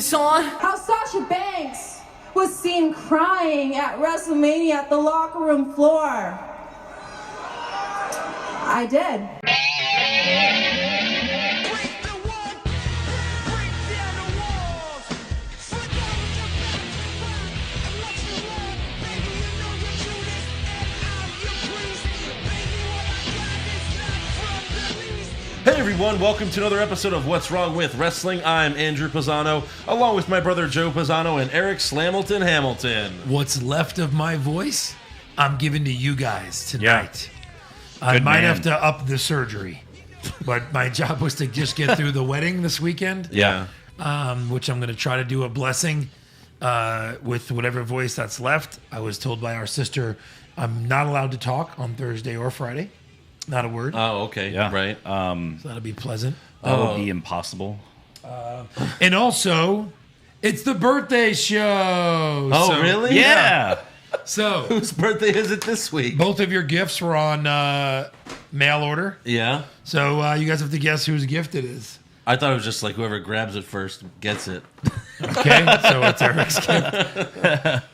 this on? How Sasha Banks was seen crying at WrestleMania at the locker room floor. I did. Hey everyone, welcome to another episode of What's Wrong With Wrestling. I'm Andrew Pisano, along with my brother Joe Pisano and Eric Slamilton Hamilton. What's left of my voice, I'm giving to you guys tonight. Yeah. I might have to up the surgery, but my job was to just get through the wedding this weekend. Yeah. Which I'm going to try to do a blessing with whatever voice that's left. I was told by our sister I'm not allowed to talk on Thursday or Friday. Not a word. Oh, okay. Yeah. Right. So that'll be pleasant. That would be impossible. And also, it's the birthday show. Oh, really? Yeah. So, whose birthday is it this week? Both of your gifts were on mail order. Yeah. So you guys have to guess whose gift it is. I thought it was just like whoever grabs it first gets it. Okay, so it's Eric's gift.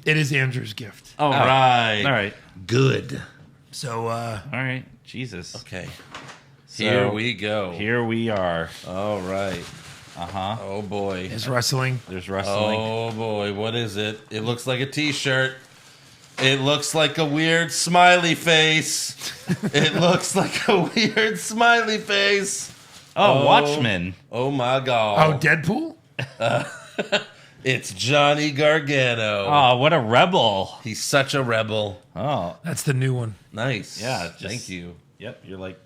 It is Andrew's gift. All right. All right. Good. So, all right. Jesus. Okay. So, here we go. Here we are. All right. Uh-huh. Oh, boy. There's wrestling. There's wrestling. Oh, boy. What is it? It looks like a t-shirt. It looks like a weird smiley face. It looks like a weird smiley face. Oh, Watchmen. Oh, my God. Oh, Deadpool? It's Johnny Gargano. Oh, what a rebel. He's such a rebel. Oh. That's the new one. Nice. Yeah. Thank you. Yep. You're like,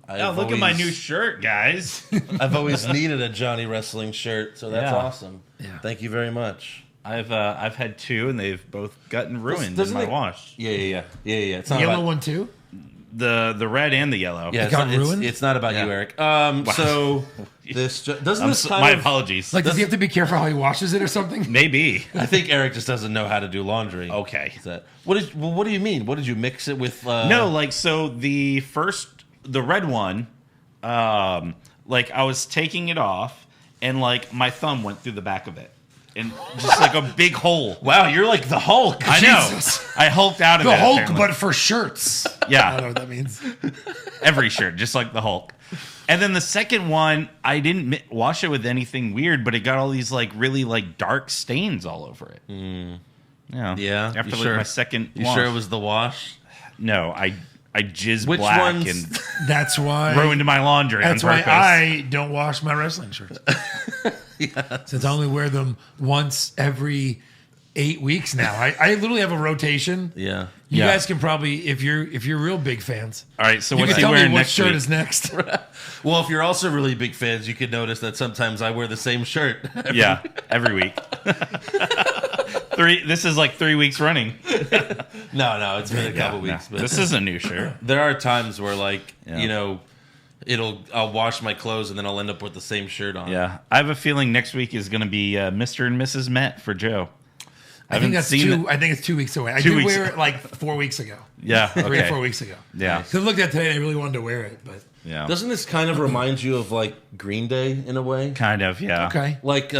Look at my new shirt, guys. I've always needed a Johnny Wrestling shirt, so that's awesome. Yeah. Thank you very much. I've had two, and they've both gotten ruined in my wash. Yeah. It's The not yellow about, one, too? The red and the yellow. Yeah, It got ruined? It's not about you, Eric. So this doesn't this kind my of, apologies. Like, does he have to be careful how he washes it or something? Maybe. I think Eric just doesn't know how to do laundry. Okay. Is that, what do you mean? What did you mix it with? No, like, so the red one, like, I was taking it off, and, like, my thumb went through the back of it. And just, like, a big hole. Wow, you're like the Hulk. I know. I hulked out of it. The Hulk, apparently. but for shirts. Yeah. I don't know what that means. Every shirt, just like the Hulk. And then the second one, I didn't wash it with anything weird, but it got all these, like, really, like, dark stains all over it. Yeah. After, like, my second You wash. sure it was the wash? No, I jizzed Which black ones? and That's why. ruined my laundry That's on why purpose. I don't wash my wrestling shirts. Since I only wear them once every 8 weeks now. I literally have a rotation. Yeah. You Yeah. guys can probably, if you're real big fans, All right, so you what's can he tell me wearing what next shirt week? is next. Well, if you're also really big fans, you could notice that sometimes I wear the same shirt. Every week. This is like 3 weeks running. No, it's been a couple weeks. But This is a new shirt. there are times where, like, Yeah. you know, I'll wash my clothes and then I'll end up with the same shirt on. Yeah, I have a feeling next week is going to be Mr. and Mrs. Met for Joe. I think that's I think it's 2 weeks away. I did wear it like 4 weeks ago. Yeah, 3 or okay. 4 weeks ago. Yeah, So I looked at it today and I really wanted to wear it, but yeah. Doesn't this kind of remind you of, like, Green Day in a way? Kind of, yeah. okay. Like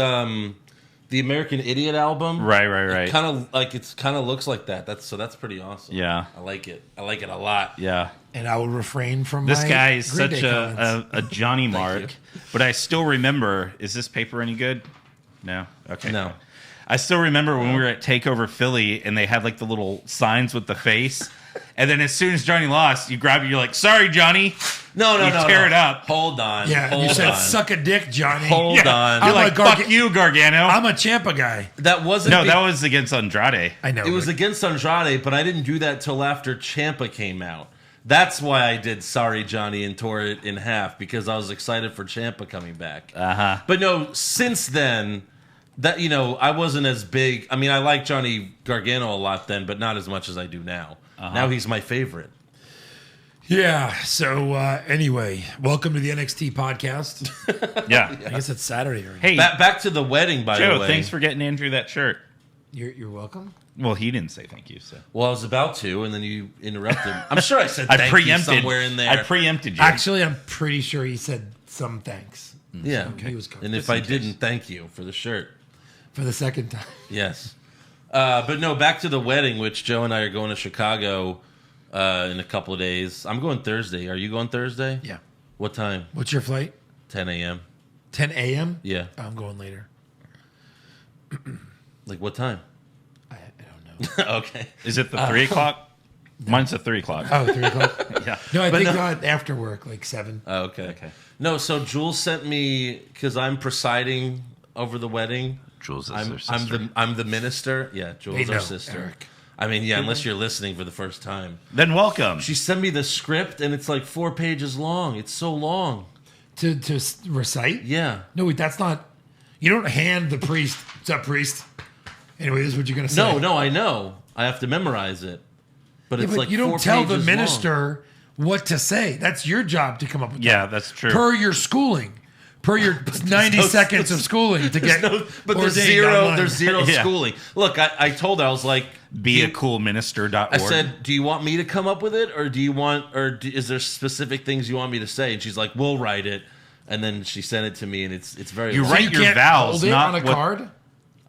the American Idiot album. Right. Kind of like looks like that. That's pretty awesome. Yeah. I like it. I like it a lot. Yeah. And I will refrain from This my guy is Green such Day comments. a Johnny Mark, but I still remember. Is this paper any good? No. Okay. No. I still remember when we were at Takeover Philly and they had like the little signs with the face, and then as soon as Johnny lost, you grab it. You're like, "Sorry, Johnny." No, You tear it up. Hold on. Yeah, Hold you said on. suck a dick, Johnny. Hold on. You're I'm like, a Garga- "Fuck you, Gargano." I'm a Ciampa guy. That wasn't. No, that was against Andrade. I know. It was but- against Andrade, but I didn't do that till after Ciampa came out. That's why I did Sorry Johnny and tore it in half, because I was excited for Ciampa coming back. Uh-huh. But no, since then, that, you know, I wasn't as big. I mean, I like Johnny Gargano a lot then, but not as much as I do now. Now he's my favorite. Yeah. So anyway, welcome to the NXT podcast. Yeah. I guess it's Saturday already. Hey, Back to the wedding, by the Joe, way. thanks for getting Andrew that shirt. You're welcome. Well, he didn't say thank you, so. Well, I was about to, and then you interrupted. I'm sure I said I thank preempted you somewhere in there. I preempted you. Actually, I'm pretty sure he said some thanks. Yeah. He was And if I didn't, thank you for the shirt. for the second time. Yes. But no, back to the wedding, which Joe and I are going to Chicago in a couple of days. I'm going Thursday. Are you going Thursday? Yeah. What time? What's your flight? 10 a.m. 10 a.m. Yeah. I'm going later. Like what time? I don't know. Okay. Is it the 3 o'clock? Mine's the 3 o'clock. Oh, 3 o'clock. Yeah. No, I But think no- after work, like 7. Oh, okay. No, so Jules sent me because I'm presiding over the wedding. Jules is I'm their sister. I'm the minister. Yeah, Jules, They our know, sister. Eric. I mean, yeah, unless you're listening for the first time. Then welcome. She sent me the script, and it's like 4 pages long. It's so long. To recite? Yeah. No, wait, that's not. You don't hand the priest. What's up, priest? Anyway, this is what you're gonna say. No, I know. I have to memorize it. But Yeah, it's but like you 4 don't tell the pages minister what to say. That's your job to come up with. Yeah, that. that's true. Per your schooling, per your 90 seconds of schooling to get. But there's ordained zero. online. There's zero Yeah. schooling. Look, I told her, I was like, Beacoolminister.org. I said, do you want me to come up with it, or do you want, is there specific things you want me to say? And she's like, we'll write it. And then she sent it to me, and it's very. You long. write You your can't vows, hold it not on a what- card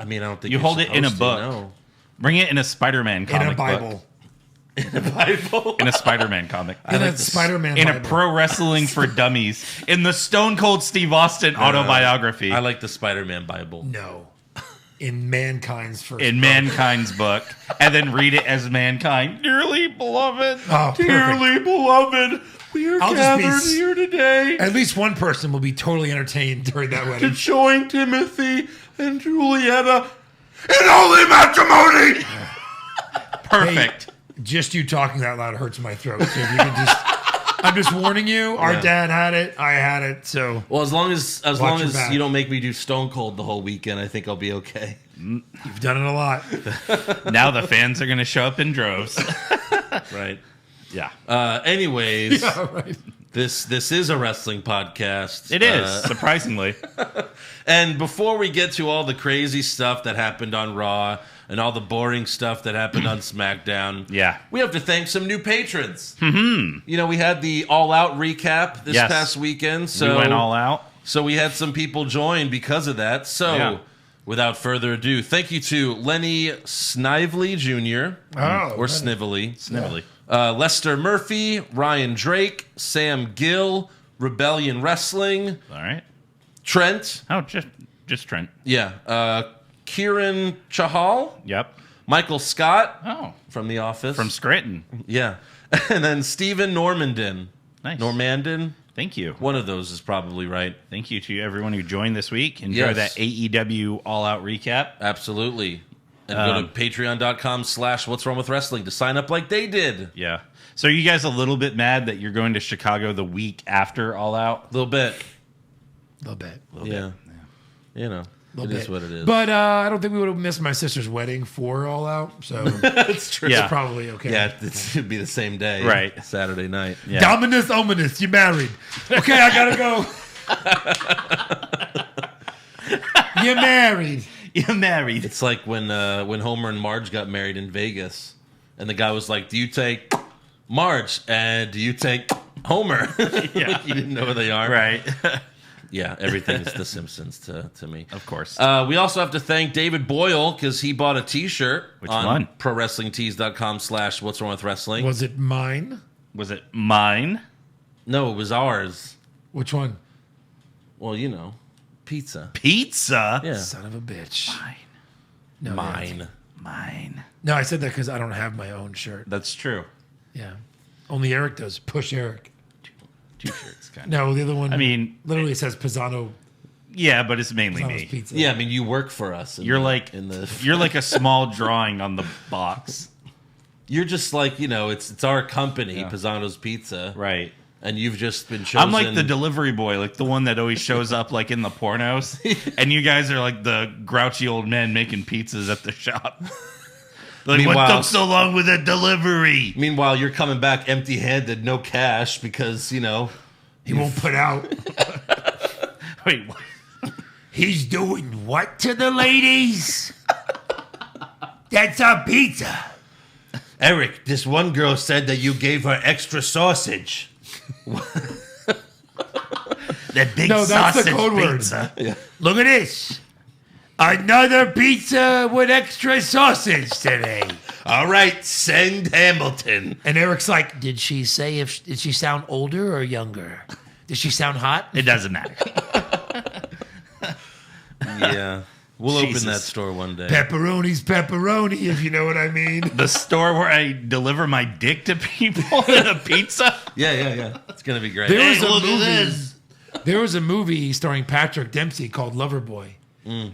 I mean, I don't think You you're hold it in a supposed book. to, no. Bring it in a Spider-Man in comic a Bible. book. Bible. In a Spider-Man comic. In a like the- Spider-Man In a Bible. Pro Wrestling for Dummies. In the Stone Cold Steve Austin autobiography. I like the Spider-Man Bible. No. In mankind's first. in book. Mankind's book. And then read it as Mankind. Dearly beloved. Oh, perfect. Dearly beloved. We are I'll just be gathered s- here today At least one person will be totally entertained during that To wedding. join Timothy and Julietta in holy matrimony. Perfect. Just you talking that loud hurts my throat. So if you can just, I'm just warning you. Our Yeah. dad had it. I had it. So Well, as long as Watch your back. you don't make me do Stone Cold the whole weekend, I think I'll be okay. you've done it a lot. Now the fans are going to show up in droves. Right. Yeah. Anyways, Yeah, right. this is a wrestling podcast. It is, surprisingly. And before we get to all the crazy stuff that happened on Raw and all the boring stuff that happened on SmackDown, Yeah. we have to thank some new patrons. Mm-hmm. You know, we had the All Out recap this Yes. past weekend, so We went all out. So we had some people join because of that. So, Yeah. without further ado, thank you to Lenny Snively Jr. Oh, or Lenny. Snively. Snivelly. Lester Murphy, Ryan Drake, Sam Gill, Rebellion Wrestling, All right. Trent, Oh, just Trent. Kieran Chahal, Yep. Michael Scott Oh, from The Office. from Scranton. Yeah. And then Stephen Normandin. Nice. Normandin? Thank you. One of those is probably right. Thank you to everyone who joined this week. Enjoy Yes. that AEW All Out recap. Absolutely. And go to patreon.com/What's Wrong With Wrestling to sign up like they did. Yeah. So are you guys a little bit mad that you're going to Chicago the week after All Out? A little bit. A little bit. Yeah. You know, it is what it is. But I don't think we would have missed my sister's wedding for All Out. So it's That's true. Yeah. probably okay. Yeah, it'd be the same day. Right. Saturday night. Yeah. Dominus ominous. You married. Okay, I gotta go. You're married. You're married. It's like when Homer and Marge got married in Vegas, and the guy was like, "Do you take Marge and do you take Homer?" Yeah. You didn't know who they are, Right. Yeah, everything's The Simpsons to me. Of course. We also have to thank David Boyle because he bought a T-shirt Which on one? ProWrestlingTees.com/What's Wrong With Wrestling. Was it mine? Was it mine? No, it was ours. Which one? Well, you know, pizza. Pizza? Yeah, Son of a bitch. Mine. No, mine. Mine. No, I said that because I don't have my own shirt. That's true. Yeah. Only Eric does. Push Eric. Two shirts, kind of. No, the other one. I mean, literally says Pisano. yeah, but it's mainly Pisano's me. Pizza. Yeah, I mean, you work for us. You're like you're like a small drawing on the box. You're just like, you know, it's our company, Yeah. Pisano's Pizza, Right. and you've just been chosen. I'm like the delivery boy, like the one that always shows up like in the pornos. And you guys are like the grouchy old men making pizzas at the shop. Like, what Meanwhile- took so long with that delivery? Meanwhile, you're coming back empty-handed, no cash, because you know He won't put out. Wait, what? He's doing what to the ladies? That's our pizza. Eric. This one girl said that you gave her extra sausage. That big No, that's the sausage code word. pizza. Look at this. Another pizza with extra sausage today. All right, send Hamilton. And Eric's like, did she sound older or younger? Did she sound hot? It doesn't matter. Yeah. We'll Jesus. open that store one day. Pepperoni's pepperoni, if you know what I mean. The store where I deliver my dick to people in a pizza. Yeah. It's going to be great. There was a movie starring Patrick Dempsey called Loverboy,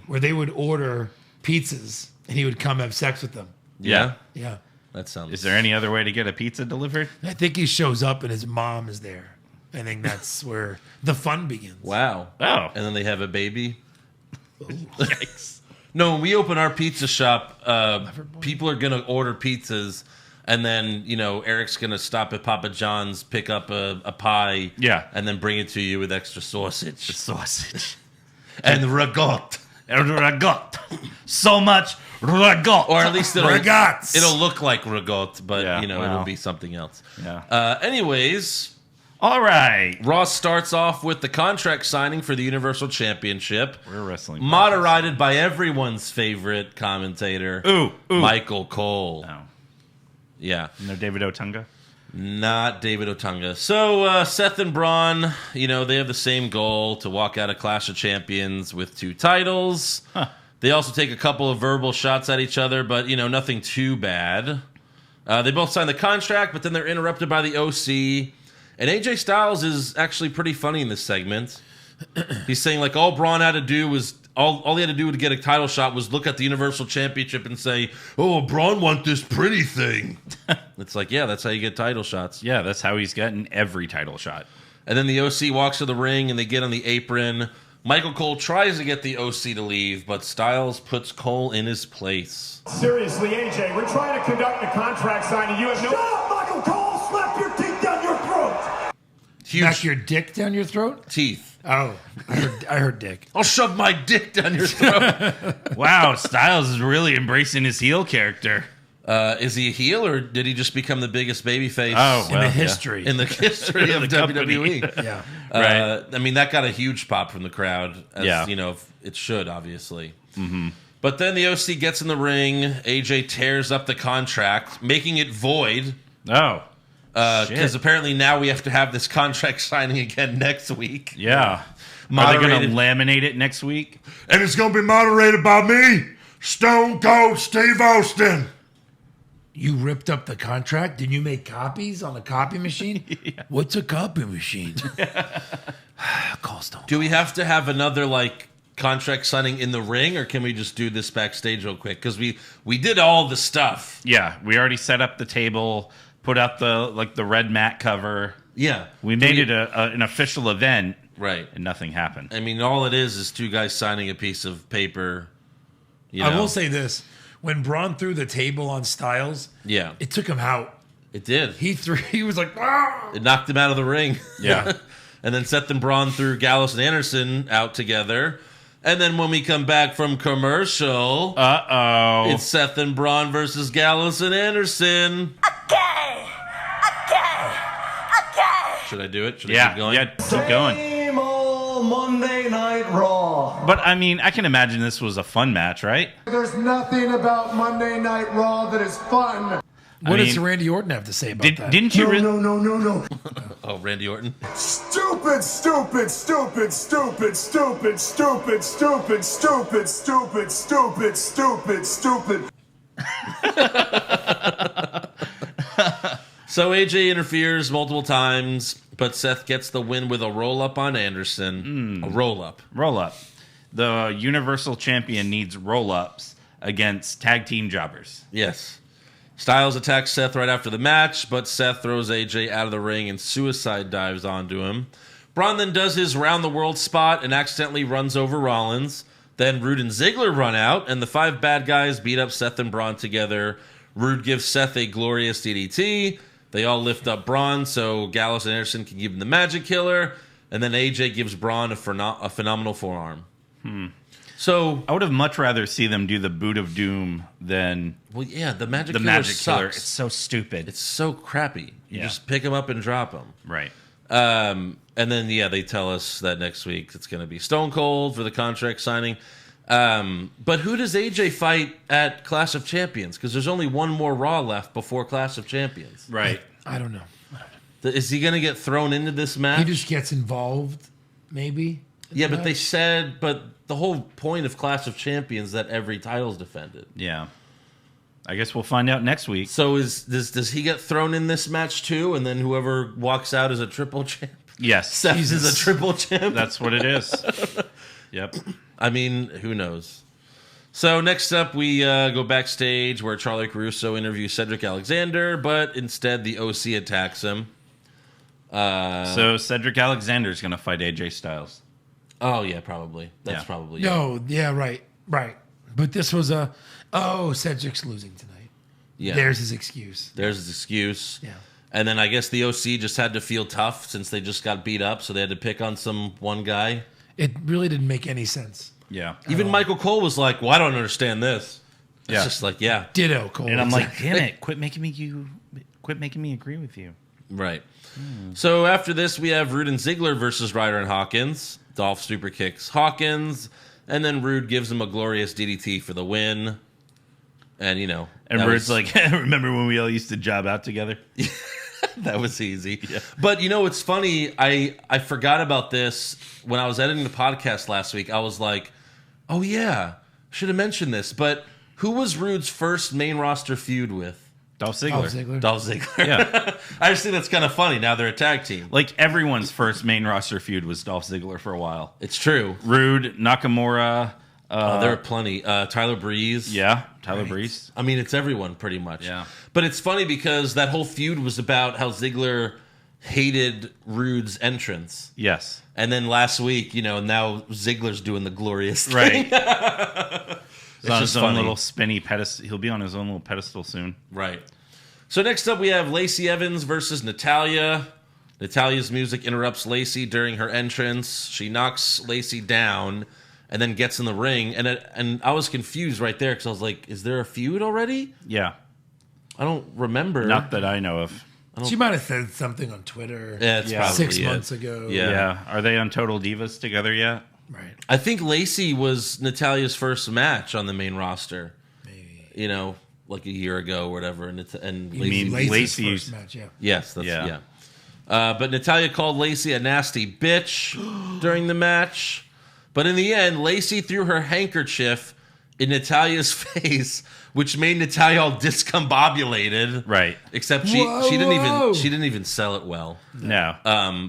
where they would order pizzas and he would come have sex with them. Yeah? Yeah. That sounds... Is there any other way to get a pizza delivered? I think he shows up and his mom is there. I think that's where the fun begins. Wow. Oh. And then they have a baby? Yikes. No, when we open our pizza shop, people are going to order pizzas, and then, Eric's going to stop at Papa John's, pick up a pie, and then bring it to you with extra sausage. Sausage. And ragout. Ragout. So much ragout. Or at least it'll look like ragout, but, Yeah, it'll be something else. Yeah. Anyways... All right. Raw starts off with the contract signing for the Universal Championship. We're wrestling. Moderated by everyone's favorite commentator, Michael Cole. Oh. Yeah. No David Otunga? Not David Otunga. So Seth and Braun, they have the same goal to walk out of Clash of Champions with 2 titles. Huh. They also take a couple of verbal shots at each other, but, nothing too bad. They both sign the contract, but then they're interrupted by the OC. And AJ Styles is actually pretty funny in this segment. He's saying, like, all Braun had to do was, all he had to do to get a title shot was look at the Universal Championship and say, oh, Braun want this pretty thing. It's like, yeah, that's how you get title shots. Yeah, that's how he's gotten every title shot. And then the OC walks to the ring and they get on the apron. Michael Cole tries to get the OC to leave, but Styles puts Cole in his place. Seriously, AJ, we're trying to conduct a contract signing. You have no... Shut up, Michael Cole! Slap your teeth down your throat! Smack your dick down your throat? Teeth. Oh, I heard dick. I'll shove my dick down your throat. Wow, Styles is really embracing his heel character. Is he a heel or did he just become the biggest babyface in the history? In the history of WWE. Yeah. Right. I mean, that got a huge pop from the crowd. As, Yeah. It should, obviously. Mm-hmm. But then the OC gets in the ring. AJ tears up the contract, making it void. Oh. Because apparently now we have to have this contract signing again next week. Yeah. Are they going to laminate it next week? And it's going to be moderated by me, Stone Cold Steve Austin. You ripped up the contract? Did you make copies on a copy machine? Yeah. What's a copy machine? Call Stone. Do we have to have another, contract signing in the ring, or can we just do this backstage real quick? Because we did all the stuff. Yeah, we already set up the table, put up the red mat cover. Yeah. We made it an official event. Right. And nothing happened. I mean, all it is 2 guys signing a piece of paper. I will say this. When Braun threw the table on Styles, it took him out. It did. He was like, ah! It knocked him out of the ring. Yeah. And then Seth and Braun threw Gallows and Anderson out together. And then when we come back from commercial, it's Seth and Braun versus Gallows and Anderson. Okay. Should I do it? Should I keep going? Yeah, keep going. Same old Monday Night Raw. But, I mean, I can imagine this was a fun match, right? There's nothing about Monday Night Raw that is fun. What does Randy Orton have to say about that? Didn't you No. Oh, Randy Orton? Stupid. So AJ interferes multiple times, but Seth gets the win with a roll-up on Anderson. A roll-up. Roll-up. The Universal Champion needs roll-ups against tag team jobbers. Yes. Styles attacks Seth right after the match, but Seth throws AJ out of the ring and suicide dives onto him. Braun then does his round-the-world spot and accidentally runs over Rollins. Then Rude and Ziggler run out, and the 5 bad guys beat up Seth and Braun together. Rude gives Seth a glorious DDT. They all lift up Braun so Gallows and Anderson can give him the Magic Killer. And then AJ gives Braun a phenomenal forearm. So I would have much rather see them do the Boot of Doom than the Magic the Killer Magic Killer. sucks. It's so stupid. It's so crappy. You just pick him up and drop him. Right. And then, they tell us that next week it's going to be Stone Cold for the contract signing. But who does AJ fight at Clash of Champions? Because there's only one more Raw left before Clash of Champions. Right. I don't know. Is he going to get thrown into this match? He just gets involved, maybe. Yeah, but they said, the whole point of Clash of Champions that every title's defended. Yeah. I guess we'll find out next week. So does he get thrown in this match too? And then whoever walks out is a triple champ? Yes. Seth is a triple champ? That's what it is. Yep. I mean, who knows? So next up, we go backstage where Charlie Caruso interviews Cedric Alexander, but instead the OC attacks him. So Cedric Alexander is going to fight AJ Styles. Oh, yeah, probably. That's probably it. No, yeah, right. But this was Cedric's losing tonight. Yeah. There's his excuse. Yeah. Yeah. And then I guess the OC just had to feel tough since they just got beat up, so they had to pick on some one guy. It really didn't make any sense. Yeah. Even Michael Cole was like, well, I don't understand this. It's Yeah. just like, yeah. Ditto, Cole. And I'm like, damn it, quit making me agree with you. Right. So after this, we have Rude and Ziggler versus Ryder and Hawkins. Dolph super kicks Hawkins, and then Rude gives him a glorious DDT for the win. And, And Rude's like, remember when we all used to job out together? that was easy. Yeah. But, it's funny. I forgot about this when I was editing the podcast last week. I was like, oh, yeah, should have mentioned this. But who was Rude's first main roster feud with? Dolph Ziggler. Dolph Ziggler. Yeah. I just think that's kind of funny. Now they're a tag team. Like everyone's first main roster feud was Dolph Ziggler for a while. It's true. Rude, Nakamura. There are plenty. Tyler Breeze. Yeah, Tyler Breeze. I mean, it's everyone pretty much. Yeah. But it's funny because that whole feud was about how Ziggler hated Rude's entrance. Yes. And then last week, now Ziggler's doing the glorious thing. Right. It's on just his own funny. little spinny pedestal. He'll be on his own little pedestal soon. Right. So next up, we have Lacey Evans versus Natalya. Natalya's music interrupts Lacey during her entrance. She knocks Lacey down and then gets in the ring. And I was confused right there because I was like, is there a feud already? Yeah. I don't remember. Not that I know of. She might have said something on Twitter Yeah, it's probably 6 it. months ago. Yeah. Are they on Total Divas together yet? Right. I think Lacey was Natalya's first match on the main roster. Maybe. Like a year ago or whatever. And You mean Lacey's Lacey's- first match, yeah. Yes, Yeah. But Natalya called Lacey a nasty bitch during the match. But in the end, Lacey threw her handkerchief in Natalya's face, which made Natalya all discombobulated. Right. Except Whoa. she didn't even sell it well. No.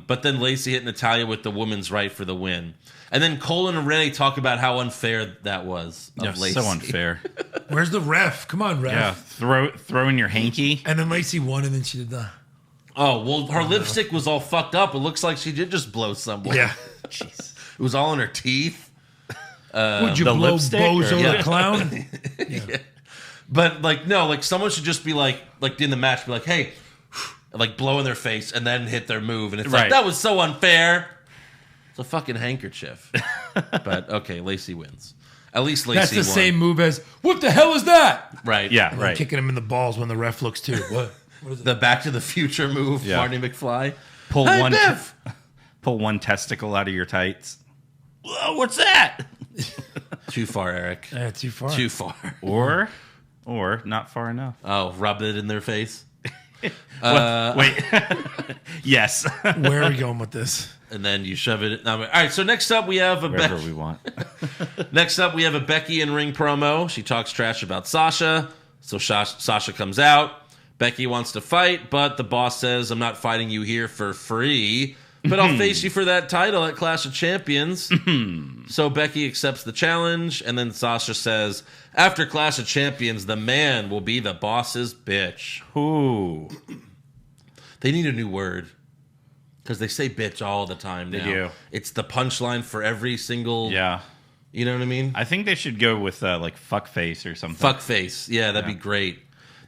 But then Lacey hit Natalya with the woman's right for the win. And then Cole and Renee talk about how unfair that was of Lacey. So unfair. Where's the ref? Come on, ref. Yeah. Throw in your hanky. And then Lacey won, and then she did the... Oh, well, her lipstick was all fucked up. It looks like she did just blow someone. Yeah. Jeez. It was all in her teeth. Would you the blow lipstick, Bozo or- the Yeah. Clown? Yeah. But, no, someone should just be like in the match, be like, hey, blow in their face and then hit their move. And it's like, Right. that was so unfair. It's a fucking handkerchief. But, okay, Lacey wins. At least Lacey That's the won. same move as, what the hell is that? Right. Yeah, And right. kicking him in the balls when the ref looks too. What is it? The Back to the Future move, Yeah. Marty McFly. Pull Hey, one Biff! pull one testicle out of your tights. Whoa, what's that? Too far, Eric. Too far. Too far. Or not far enough. Oh, rub it in their face. Wait. Yes. Where are we going with this? And then you shove it. All right, so next up we have Wherever we want. Next up, we have a Becky in ring promo. She talks trash about Sasha. So Sasha comes out. Becky wants to fight, but the boss says, I'm not fighting you here for free, but I'll face you for that title at Clash of Champions. So Becky accepts the challenge, and then Sasha says, after Clash of Champions, the man will be the boss's bitch. Ooh. They need a new word. Because they say bitch all the time now. They do. It's the punchline for every single... Yeah. You know what I mean? I think they should go with fuckface or something. Fuck face. Yeah, that'd be great.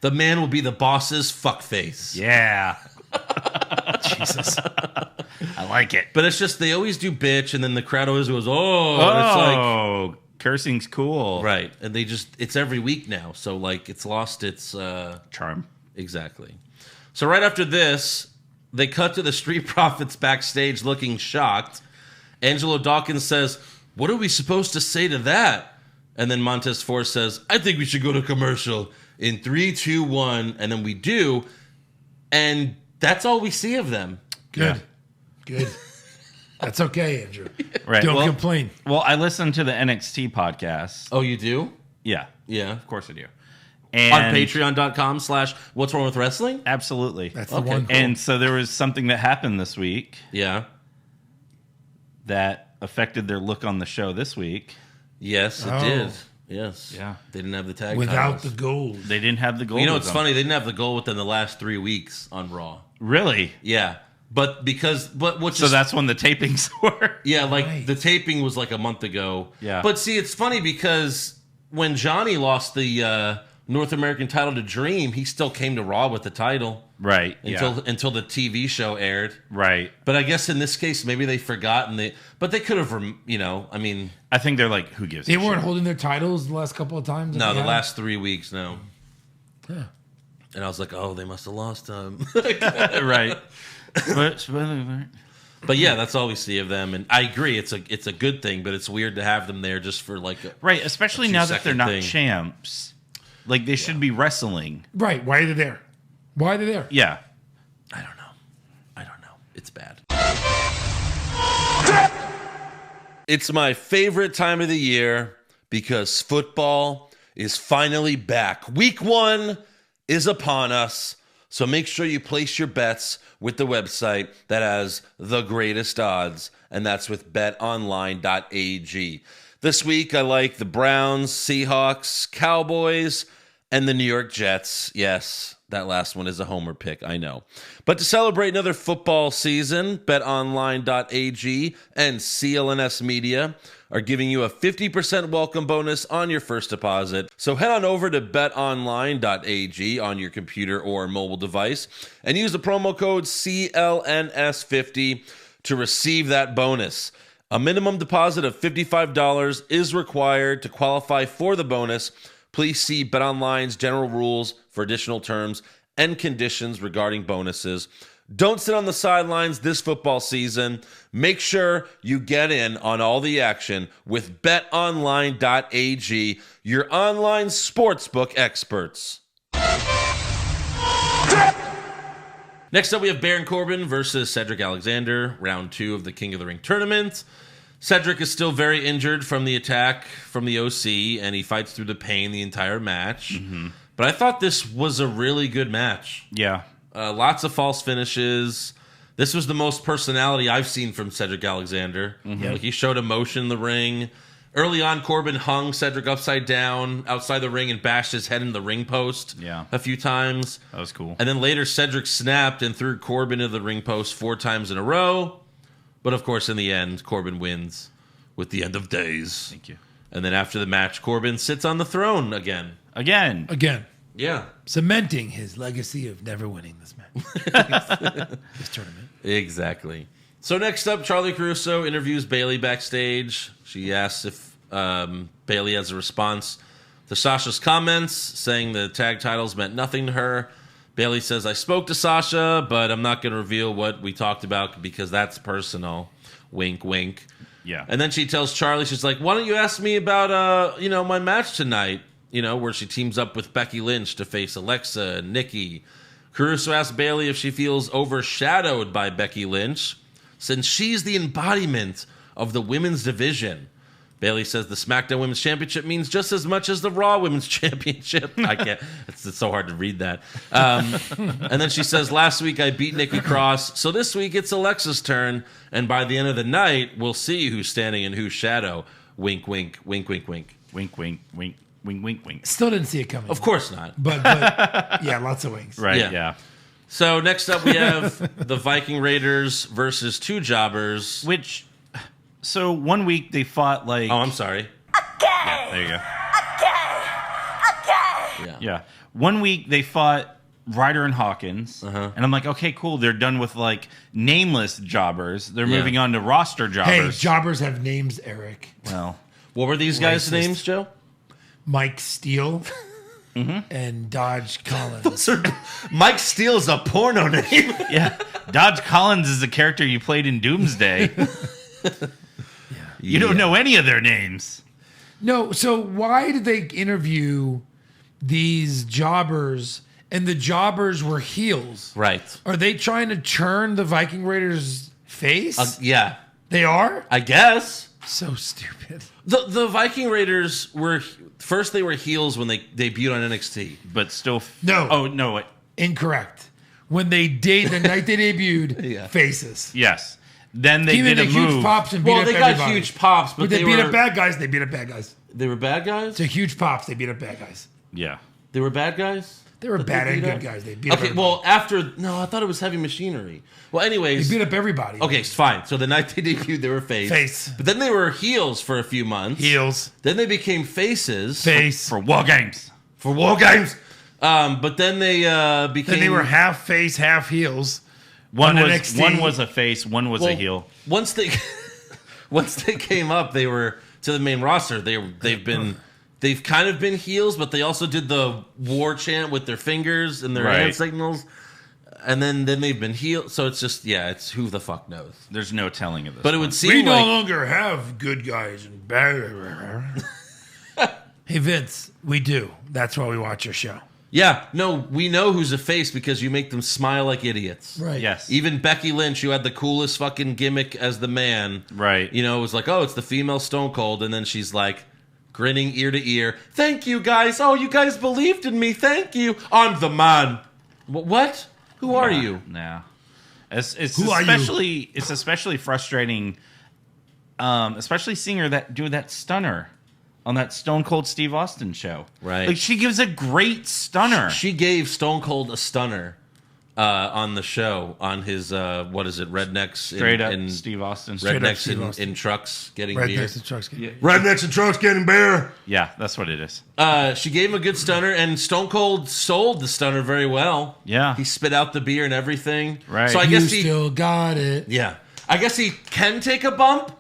The man will be the boss's fuck face. Yeah. Jesus. I like it. But it's just, they always do bitch, and then the crowd always goes, oh. And it's like, Oh, cursing's cool. right. And they just, it's every week now. So, it's lost its, Charm. exactly. So right after this, they cut to the Street Profits backstage looking shocked. Angelo Dawkins says, "What are we supposed to say to that?" And then Montez Ford says, "I think we should go to commercial in 3, 2, 1." And then we do. And that's all we see of them. Good. That's okay, Andrew. Right. Don't complain. Well, I listened to the NXT podcast. Oh, you do? Yeah. Yeah. Of course I do. And On patreon.com/What's Wrong with Wrestling? Absolutely. That's the one. And so there was something that happened this week Yeah. that affected their look on the show this week. Yes, it Oh. did. Yes. Yeah. They didn't have the tag Without titles. the gold. They didn't have the gold. You know, with it's them. funny. They didn't have the goal within the last 3 weeks on Raw. Really? Yeah. But which So is, that's when the tapings were? yeah, like Right. the taping was like a month ago. Yeah. But see, it's funny because when Johnny lost the North American title to Dream, he still came to Raw with the title Right. until the TV show aired. Right. But I guess in this case, maybe they forgot but they could have, I mean, I think they're like, who gives They a weren't shit? holding their titles the last couple of times. that no, they the had? last 3 weeks, no. Yeah. And I was like, oh, they must have lost them. Right. But yeah, that's all we see of them, and I agree. It's a good thing, but it's weird to have them there just for like Right, especially a now that they're 2-second not thing. champs. Like, they should be wrestling. Right. Why are they there? Why are they there? Yeah. I don't know. It's bad. It's my favorite time of the year because football is finally back. Week 1 is upon us. So make sure you place your bets with the website that has the greatest odds, and that's with betonline.ag. This week, I like the Browns, Seahawks, Cowboys, and the New York Jets. Yes, that last one is a homer pick, I know. But to celebrate another football season, betonline.ag and CLNS Media are giving you a 50% welcome bonus on your first deposit. So head on over to betonline.ag on your computer or mobile device and use the promo code CLNS50 to receive that bonus. A minimum deposit of $55 is required to qualify for the bonus. Please see BetOnline's general rules for additional terms and conditions regarding bonuses. Don't sit on the sidelines this football season. Make sure you get in on all the action with betonline.ag, your online sportsbook experts. Next up, we have Baron Corbin versus Cedric Alexander, round 2 of the King of the Ring tournament. Cedric is still very injured from the attack from the OC, and he fights through the pain the entire match. Mm-hmm. But I thought this was a really good match. Yeah. Lots of false finishes. This was the most personality I've seen from Cedric Alexander. Mm-hmm. Like, he showed emotion in the ring. Early on, Corbin hung Cedric upside down outside the ring and bashed his head into the ring post a few times. That was cool. And then later, Cedric snapped and threw Corbin into the ring post 4 times in a row. But of course, in the end, Corbin wins with the end of days. Thank you. And then after the match, Corbin sits on the throne again. Again. Yeah. Cementing his legacy of never winning this match. This tournament. Exactly. So next up, Charlie Caruso interviews Bayley backstage. She asks if Bayley has a response to Sasha's comments, saying the tag titles meant nothing to her. Bayley says, I spoke to Sasha, but I'm not going to reveal what we talked about because that's personal. Wink, wink. Yeah. And then she tells Charlie, she's like, why don't you ask me about, my match tonight? Where she teams up with Becky Lynch to face Alexa and Nikki. Caruso asks Bayley if she feels overshadowed by Becky Lynch, since she's the embodiment of the women's division. Bayley says the SmackDown Women's Championship means just as much as the Raw Women's Championship. I can't. It's so hard to read that. And then she says, last week I beat Nikki Cross, so this week it's Alexa's turn, and by the end of the night, we'll see who's standing in whose shadow. Wink, wink, wink, wink, wink. Wink, wink, wink, wink, wink, wink. Still didn't see it coming. Of course not. But yeah, lots of wings. Right, Yeah. yeah. So next up we have the Viking Raiders versus 2 jobbers. So 1 week they fought like... Oh, I'm sorry. Yeah, there you go. Yeah. 1 week they fought Ryder and Hawkins. And I'm like, okay, cool. They're done with like nameless jobbers. They're moving on to roster Hey, jobbers. jobbers have names, Eric. Well, What were these guys' Racist. names, Joe? Mike Steele and Dodge Collins. Mike Steele's a porno name. yeah. Dodge Collins is a character you played in Doomsday. You don't know any of their names. No, so why did they interview these jobbers and the jobbers were heels? Right. Are they trying to turn the Viking Raiders face? Yeah. They are? I guess. So stupid. The Viking Raiders were first they were heels when they debuted on NXT. But still... No. Oh, no. Wait. Incorrect. When the night they debuted, faces. Yes. Then they Even did a huge move. pops and beat Well, up they everybody. got huge pops, but they beat were up bad guys. They beat up bad guys. They were bad guys? So huge pops. They beat up bad guys. Yeah. They were bad guys? They were That bad they and beat good up? guys. They beat up Okay, everybody. well, after... No, I thought it was Heavy Machinery. Well, anyways... They beat up everybody. Okay, fine. So the night they debuted, they were face. But then they were heels for a few months. Heels. Then they became faces. Face. For War Games. For War Games. But then they became... Then they were half face, half heels. One on was NXT. one was a face, one was a heel. Once they came up, they were to the main roster. They've kind of been heels, but they also did the war chant with their fingers and their hand signals. And then they've been healed. So it's just, it's who the fuck knows. There's no telling of this. But it would We seem no like... longer have good guys and bad. Hey, Vince, we do. That's why we watch your show. Yeah, no, we know who's a face because you make them smile like idiots. Right. Yes. Even Becky Lynch, who had the coolest fucking gimmick as the man. Right. You know, it was like, oh, it's the female Stone Cold. And then she's like, grinning ear to ear. Thank you, guys. Oh, you guys believed in me. Thank you. I'm the man. What? Who are you? Nah. It's Who are especially it's especially frustrating, especially seeing her do that stunner on that Stone Cold Steve Austin show. Right. Like, she gives a great stunner. She gave Stone Cold a stunner on the show on his, Rednecks. Straight up Steve Austin. Rednecks in trucks getting beer. Rednecks and trucks. Rednecks and trucks getting beer. Yeah, that's what it is. She gave him a good stunner, and Stone Cold sold the stunner very well. Yeah. He spit out the beer and everything. Right. So I You guess he still got it. Yeah. I guess he can take a bump.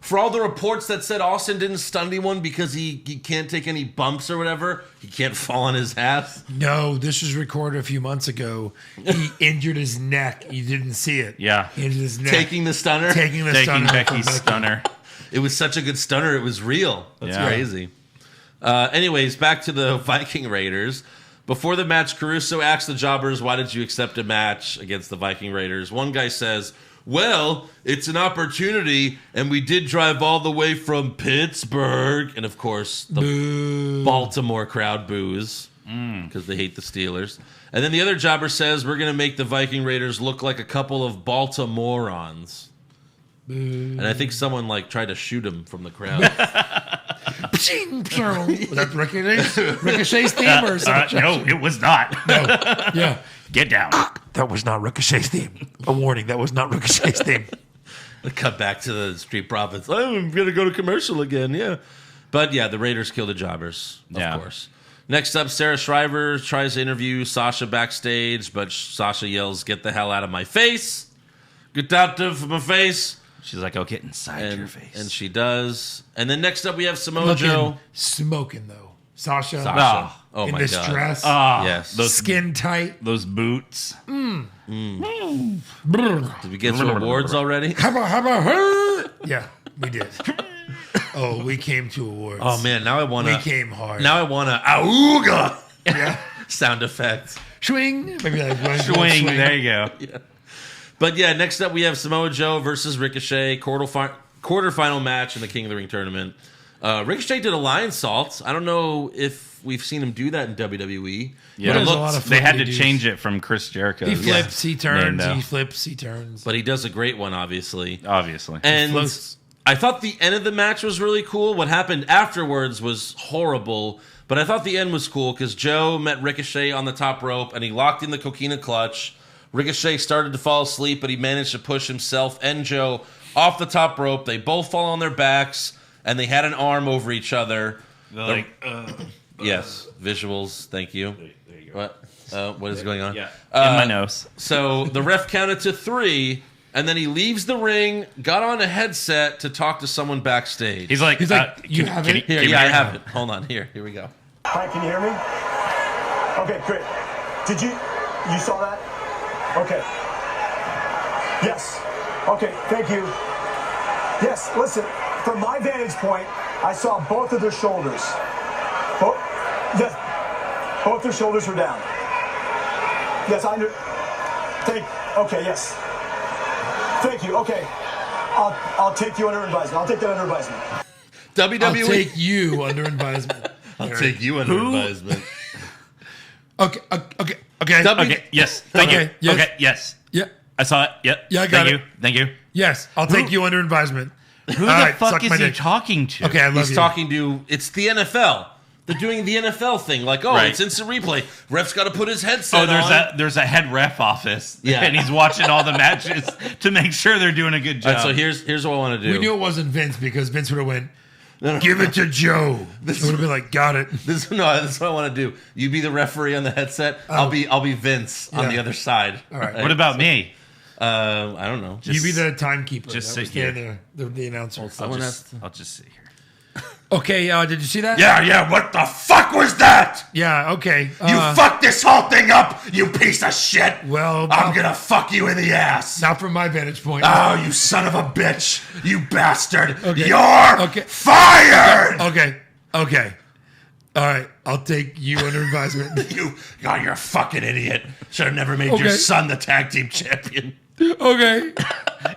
For all the reports that said Austin didn't stun anyone because he can't take any bumps or whatever, he can't fall on his ass. No, this was recorded a few months ago. He injured his neck. You didn't see it. Yeah. He injured his neck. Taking the stunner. Taking Taking stunner. Becky's from Becky. stunner. It was such a good stunner, it was real. That's Yeah. crazy. Anyways, back to the Viking Raiders. Before the match, Caruso asked the jobbers, why did you accept a match against the Viking Raiders? One guy says, well, it's an opportunity, and we did drive all the way from Pittsburgh. And, of course, the Baltimore crowd boos because they hate the Steelers. And then the other jobber says, we're going to make the Viking Raiders look like a couple of Baltimoreans. And I think someone, tried to shoot him from the crowd. Was that Ricochet's theme or something? No, it was not. Yeah. Get down. That was not Ricochet's theme. A warning, that was not Ricochet's theme. Cut back to the Street Profits. I'm going to go to commercial again, yeah. But, yeah, the Raiders kill the jobbers, of course. Next up, Sarah Shriver tries to interview Sasha backstage, but Sasha yells, get the hell out of my face. Get out of my face. She's like, oh, get inside your face. And she does. And then next up, we have Samoa Joe. Smoking, though. Sasha. Oh, in my this God. dress. Yes. Skin tight. Those boots. Did we get some awards already? How about her? Yeah, we did. Oh, we came to awards. Oh, man. Now I want to. We came hard. Now I want to. Auga! Yeah. Sound effect. Swing. Maybe like Swing. There you go. Yeah. But yeah, next up we have Samoa Joe versus Ricochet, quarterfinal match in the King of the Ring tournament. Ricochet did a lion salt. I don't know if we've seen him do that in WWE. Yeah, There's a lot of they had to flippity change it from Chris Jericho. He flips, he turns, No. he flips, he turns. But he does a great one, obviously. Obviously. And floats. I thought the end of the match was really cool. What happened afterwards was horrible. But I thought the end was cool because Joe met Ricochet on the top rope and he locked in the coquina clutch. Ricochet started to fall asleep, but he managed to push himself and Joe off the top rope. They both fall on their backs, and they had an arm over each other. Yes, visuals. Thank you. There you go. What is going on? Yeah, in my nose. So the ref counted to 3, and then he leaves the ring, got on a headset to talk to someone backstage. He's like, you have it? Here, I have it. Hold on. Here we go. Hi, can you hear me? Okay, great. You saw that? Okay. Yes. Okay, thank you. Yes, listen, from my vantage point, I saw both of their shoulders. Yes, both their shoulders were down. Yes, I knew. Okay, yes. Thank you. Okay, I'll take you under advisement. I'll take that under advisement. WWE. I'll take you under advisement. I'll take you under advisement. Okay. Okay. Yes. Thank you. Yes. Okay. Yes. Yeah. I saw it. Yep. Yeah, I got Thank you. Thank you. Yes, I'll take you under advisement. Who the fuck is he talking to? Okay, I love He's you. talking to. It's the NFL. They're doing the NFL thing. Like, Right. it's instant replay. Ref's got to put his headset on. There's a head ref office. Yeah. And he's watching all the matches to make sure they're doing a good job. All right, so here's what I want to do. We knew it wasn't Vince because Vince would have went, give it to Joe. It would have been like, got it. This is what I want to do. You be the referee on the headset. I'll be Vince on the other side. All right. What about me? I don't know. You be the timekeeper. Just That was sit here. there, the announcer. I'll just sit here. Okay, did you see that? Yeah. What the fuck was that? Yeah, okay. You fucked this whole thing up, you piece of shit. Well, I'm gonna fuck you in the ass. Not from my vantage point. Oh, you son of a bitch. You bastard. Okay. You're fired. Okay. All right, I'll take you under advisement. You're a fucking idiot. Should have never made Okay. your son the tag team champion. Okay.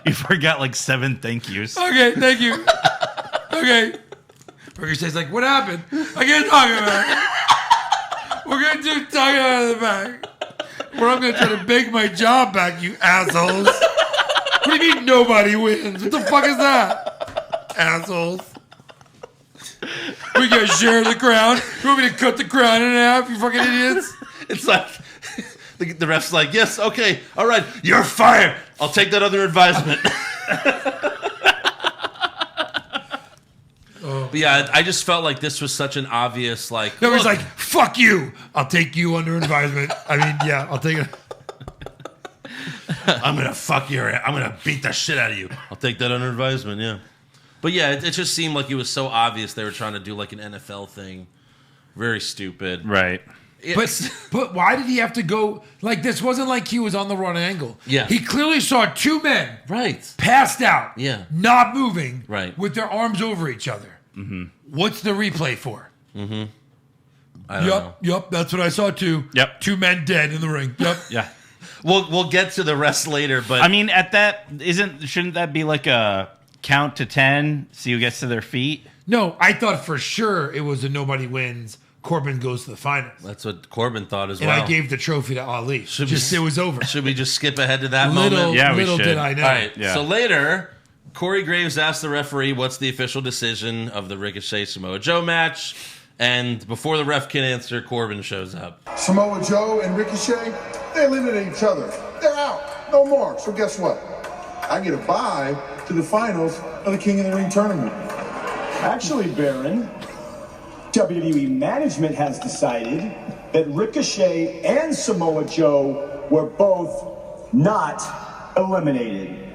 You forgot like 7 thank yous. Okay, thank you. Okay. Ricochet's like, what happened? I can't talk about it. We're going to do talking out of the back. Or I'm going to try to beg my job back, you assholes. What do you mean nobody wins? What the fuck is that? Assholes. We got to share the crown. You want me to cut the crown in half, you fucking idiots? It's like the ref's like, yes, okay, all right, you're fired. I'll take that other advisement. But yeah, I just felt like this was such an obvious like. No, he's like, fuck you. I'll take you under advisement. I mean, yeah, I'll take it. I'm gonna beat the shit out of you. I'll take that under advisement, yeah. But yeah, it just seemed like it was so obvious they were trying to do like an NFL thing. Very stupid. Right. But why did he have to go like this? Wasn't like he was on the wrong angle. Yeah. He clearly saw two men Right. passed out, Yeah. not moving, Right. with their arms over each other. Mm-hmm. What's the replay for? I don't know. Yep, that's what I saw too. Yep. 2 men dead in the ring. Yep. Yeah. We'll get to the rest later, but I mean, shouldn't that be like a count to 10, see who gets to their feet? No, I thought for sure it was a nobody wins. Corbin goes to the finals. that's what Corbin thought as And well. I gave the trophy to Ali. Should It was over. Should we just skip ahead to that Little, moment? Yeah, we little should. did I know. All right. Yeah. So later, Corey Graves asked the referee, "What's the official decision of the Ricochet Samoa Joe match?" And before the ref can answer, Corbin shows up. Samoa Joe and Ricochet, they eliminated each other. They're out. No more. So guess what? I get a bye to the finals of the King of the Ring tournament. Actually, Baron, WWE management has decided that Ricochet and Samoa Joe were both not eliminated.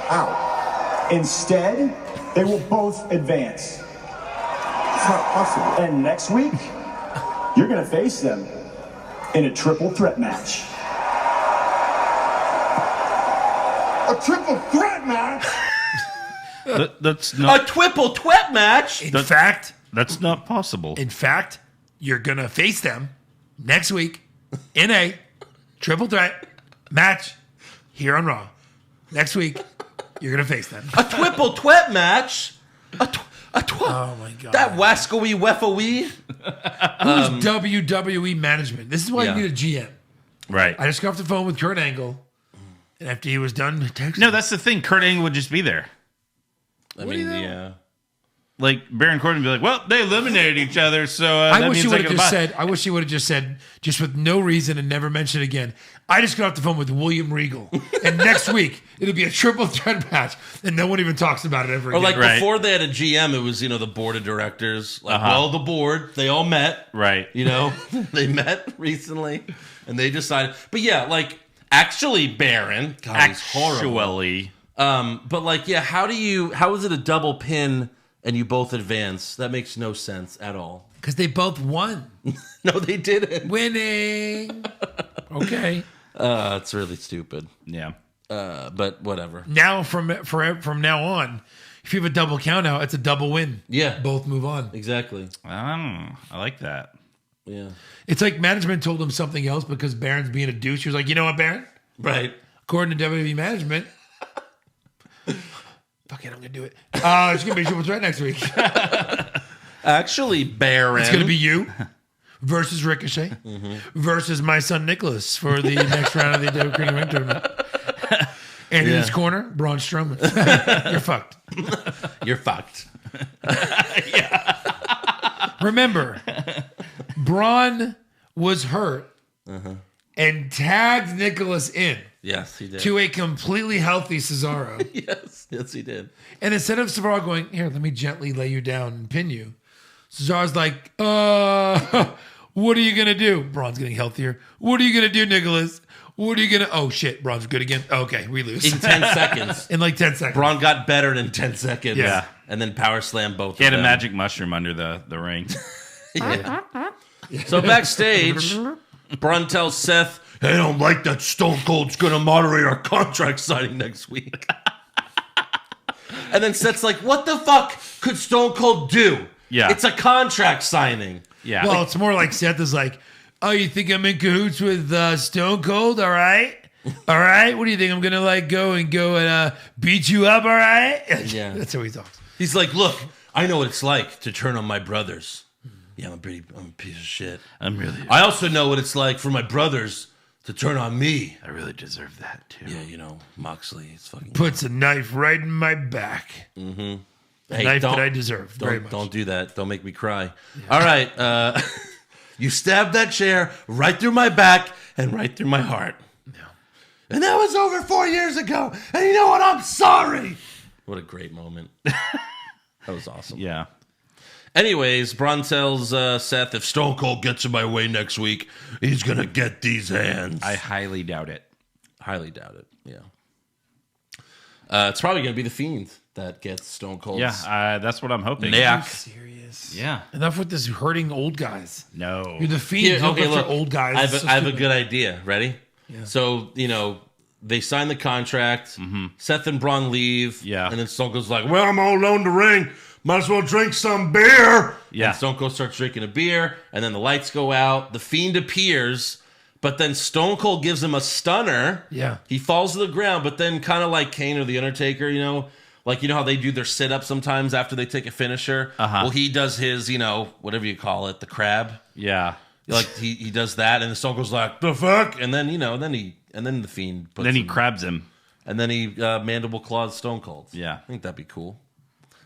Out. Instead, they will both advance. It's not possible. And next week, you're going to face them in a triple threat match. A triple threat match? That's not. A triple twet match. In fact, That's not possible. you're going to face them next week in a triple threat match here on Raw. Next week, you're going to face them. A triple twet match. Oh, my God. That wascoey weffoey. Who's WWE management? This is why Yeah. you need a GM. Right. I just got off the phone with Kurt Angle, and after he was done texting, No, that's the thing. Kurt Angle would just be there. I do mean, you know? yeah. Like Baron Corbin would be like, well, they eliminated each other, so I that wish he means would I have can just buy. said. I wish he would have just said, just with no reason and never mentioned it again. I just got off the phone with William Regal, and next week it'll be a triple threat match, and no one even talks about it ever Or again. like Right. before they had a GM, it was, the board of directors. Like, well, the board, they all met. Right. They met recently and they decided. But yeah, like, actually, Baron. God, he's horrible. Actually. But like, yeah, how is it a double pin and you both advance? That makes no sense at all. Because they both won. No, they didn't. Winning. Okay. It's really stupid. Yeah. But whatever. Now from now on, if you have a double count out, it's a double win. Yeah. Both move on. Exactly. I like that. Yeah. It's like management told him something else because Baron's being a douche. He was like, you know what, Baron? Right. According to WWE management, fuck it, I'm going to do it. It's going to be Triple Threat next week. Actually, Baron. It's going to be you versus Ricochet versus my son Nicholas for the next round of the WWE Ring Tournament. And in his corner, Braun Strowman. You're fucked. You're fucked. Remember, Braun was hurt and tagged Nicholas in Yes, he did. to a completely healthy Cesaro. Yes, he did. And instead of Cesaro going, here, let me gently lay you down and pin you, Cesaro's like, what are you going to do? Braun's getting healthier. What are you going to do, Nicholas? What are you going to... Oh, shit. Braun's good again. Okay, we lose. In 10 seconds. In like 10 seconds. Braun got better in 10 seconds. Yeah. And then power slam both He had of a them. magic mushroom under the ring. So backstage, Braun tells Seth, "Hey, I don't like that Stone Cold's going to moderate our contract signing next week." And then Seth's like, what the fuck could Stone Cold do? Yeah. It's a contract signing. Yeah. Well, it's more like Seth is like, oh, you think I'm in cahoots with Stone Cold? All right. All right. What do you think? I'm going to go and beat you up? All right. Yeah. That's how he talks. He's like, look, I know what it's like to turn on my brothers. Yeah, I'm a piece of shit. I also know what it's like for my brothers to turn on me. I really deserve that, too. Yeah, Moxley, it's fucking... Puts a knife right in my back. Hey, Knife that I deserve very much. Don't do that. Don't make me cry. Yeah. All right. You stabbed that chair right through my back and right through my heart. Yeah. And that was over 4 years ago. And you know what? I'm sorry. What a great moment. That was awesome. Yeah. Anyways, Braun tells Seth, if Stone Cold gets in my way next week, he's going to get these hands. I highly doubt it. Highly doubt it, yeah. It's probably going to be The Fiend that gets Stone Cold's that's what I'm hoping. neck. Serious. Yeah. Enough with this hurting old guys. No. You're the Fiend. Okay, look, old guys. I have a good idea. Ready? Yeah. So, they sign the contract. Mm-hmm. Seth and Braun leave. Yeah. And then Stone Cold's like, well, I'm all alone in the ring. Might as well drink some beer. Yeah. And Stone Cold starts drinking a beer. And then the lights go out. The Fiend appears. But then Stone Cold gives him a stunner. Yeah. He falls to the ground. But then kind of like Kane or The Undertaker, like, how they do their sit-up sometimes after they take a finisher? Uh-huh. Well, he does his, whatever you call it, the crab. Yeah. Like, he does that, and the Stone Cold's like, the fuck? And then, then the Fiend puts Then he him, crabs him. and then he mandible claws Stone Cold. Yeah. I think that'd be cool.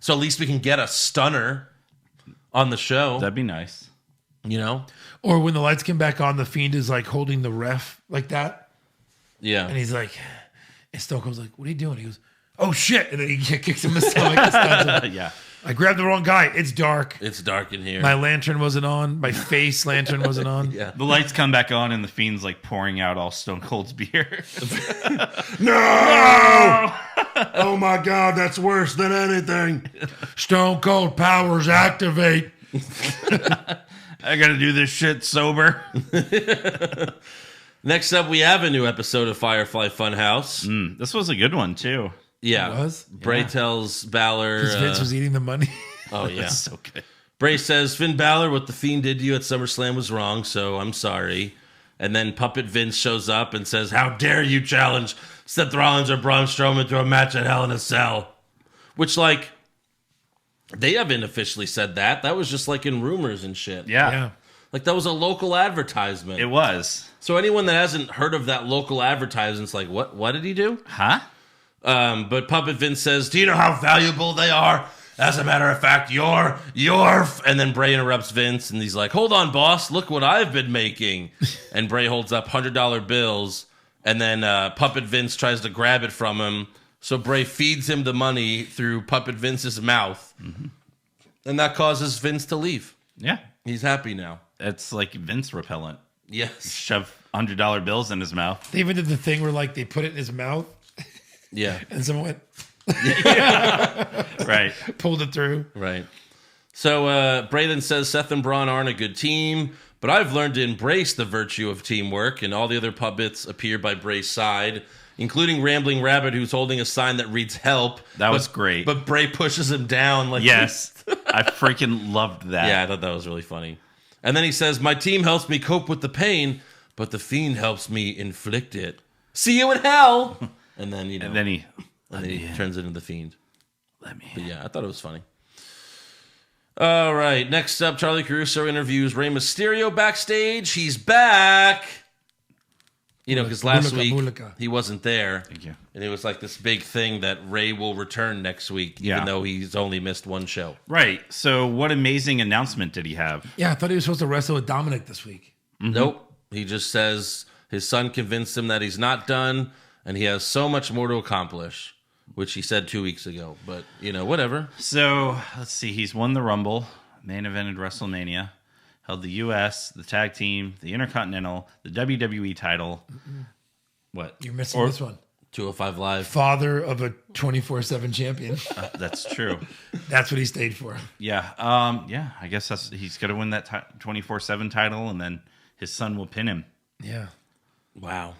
So at least we can get a stunner on the show. That'd be nice. Or when the lights come back on, the Fiend is like holding the ref like that. Yeah. And he's like, and Stone Cold's like, what are you doing? He goes, oh shit. And then he kicks him in the stomach and stabs him. Yeah. I grabbed the wrong guy. It's dark. It's dark in here. My lantern wasn't on. My face lantern wasn't on. Yeah. The lights come back on and the Fiend's like pouring out all Stone Cold's beer. No! Oh my God, that's worse than anything. Stone Cold powers activate. I gotta do this shit sober. Next up, we have a new episode of Firefly Funhouse. This was a good one, too. Yeah. It was? Bray tells Balor. Because Vince was eating the money. Oh, yeah. That's so good. Bray says, Finn Balor, what the Fiend did to you at SummerSlam was wrong, so I'm sorry. And then Puppet Vince shows up and says, how dare you challenge Seth Rollins or Braun Strowman to a match at Hell in a Cell? Which, like, they haven't officially said that. That was just, like, in rumors and shit. Yeah. Like, that was a local advertisement. It was. So anyone that hasn't heard of that local advertisement's like, what did he do? Huh? But Puppet Vince says, do you know how valuable they are? As a matter of fact, you're, and then Bray interrupts Vince, and he's like, hold on, boss, look what I've been making. And Bray holds up $100 bills, and then Puppet Vince tries to grab it from him, so Bray feeds him the money through Puppet Vince's mouth, and that causes Vince to leave. Yeah. He's happy now. It's like Vince repellent. Yes. Shove $100 bills in his mouth. They even did the thing where like they put it in his mouth Yeah. and someone went, Right. pulled it through. Right. So Bray then says Seth and Braun aren't a good team, but I've learned to embrace the virtue of teamwork, and all the other puppets appear by Bray's side. including Rambling Rabbit, who's holding a sign that reads "Help." That was great. But Bray pushes him down. Like, yes, I freaking loved that. Yeah, I thought that was really funny. And then he says, "My team helps me cope with the pain, but the Fiend helps me inflict it. See you in hell." And then and then he turns into the Fiend. But yeah, I thought it was funny. All right, next up, Charlie Caruso interviews Rey Mysterio backstage. He's back. Because last week he wasn't there. Thank you. And it was like this big thing that Rey will return next week, even though he's only missed one show. Right. So what amazing announcement did he have? Yeah, I thought he was supposed to wrestle with Dominic this week. Mm-hmm. Nope. He just says his son convinced him that he's not done, and he has so much more to accomplish, which he said 2 weeks ago. But, whatever. So, let's see. He's won the Rumble, main evented WrestleMania, held the U.S., the Tag Team, the Intercontinental, the WWE title. What? You're missing this one. 205 Live. Father of a 24/7 champion. That's true. That's what he stayed for. Yeah. I guess he's going to win that 24/7 title, and then his son will pin him. Yeah. Wow.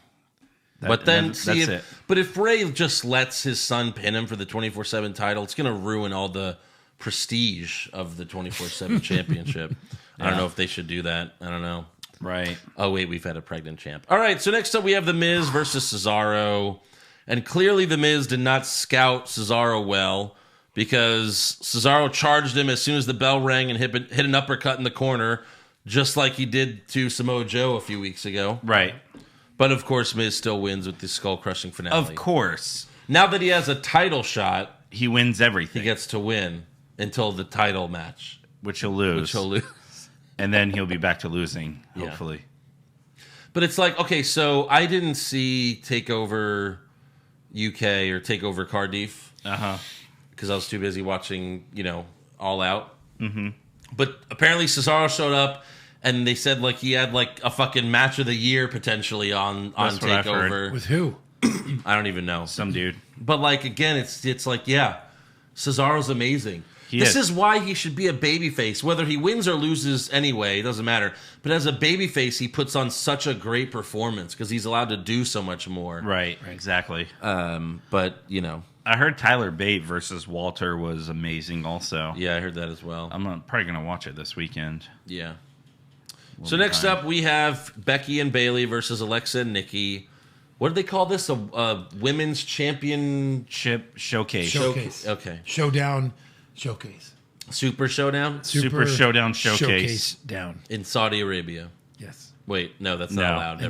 That's it. But if Ray just lets his son pin him for the 24/7 title, it's going to ruin all the prestige of the 24/7 championship. I don't know if they should do that. I don't know. Right. Oh, wait, we've had a pregnant champ. All right, so next up we have The Miz versus Cesaro. And clearly The Miz did not scout Cesaro well, because Cesaro charged him as soon as the bell rang and hit an uppercut in the corner, just like he did to Samoa Joe a few weeks ago. Right. But, of course, Miz still wins with the skull-crushing finale. Of course. Now that he has a title shot, he wins everything. He gets to win until the title match. Which he'll lose. And then he'll be back to losing, hopefully. Yeah. But it's like, okay, so I didn't see TakeOver UK or TakeOver Cardiff. Because I was too busy watching, All Out. Mm-hmm. But apparently Cesaro showed up, and they said like he had like a fucking match of the year potentially on TakeOver. With who? I don't even know. Some dude. But like again, it's like, yeah, Cesaro's amazing. This is why he should be a babyface. Whether he wins or loses anyway, it doesn't matter. But as a babyface, he puts on such a great performance because he's allowed to do so much more. Right, exactly. But, I heard Tyler Bate versus Walter was amazing also. Yeah, I heard that as well. I'm probably going to watch it this weekend. Yeah. So next up, we have Becky and Bayley versus Alexa and Nikki. What do they call this? A women's championship showcase. Okay. Showdown showcase. Super Showdown? Super Showdown showcase. Down. In Saudi Arabia. Yes. Wait, no, that's not allowed.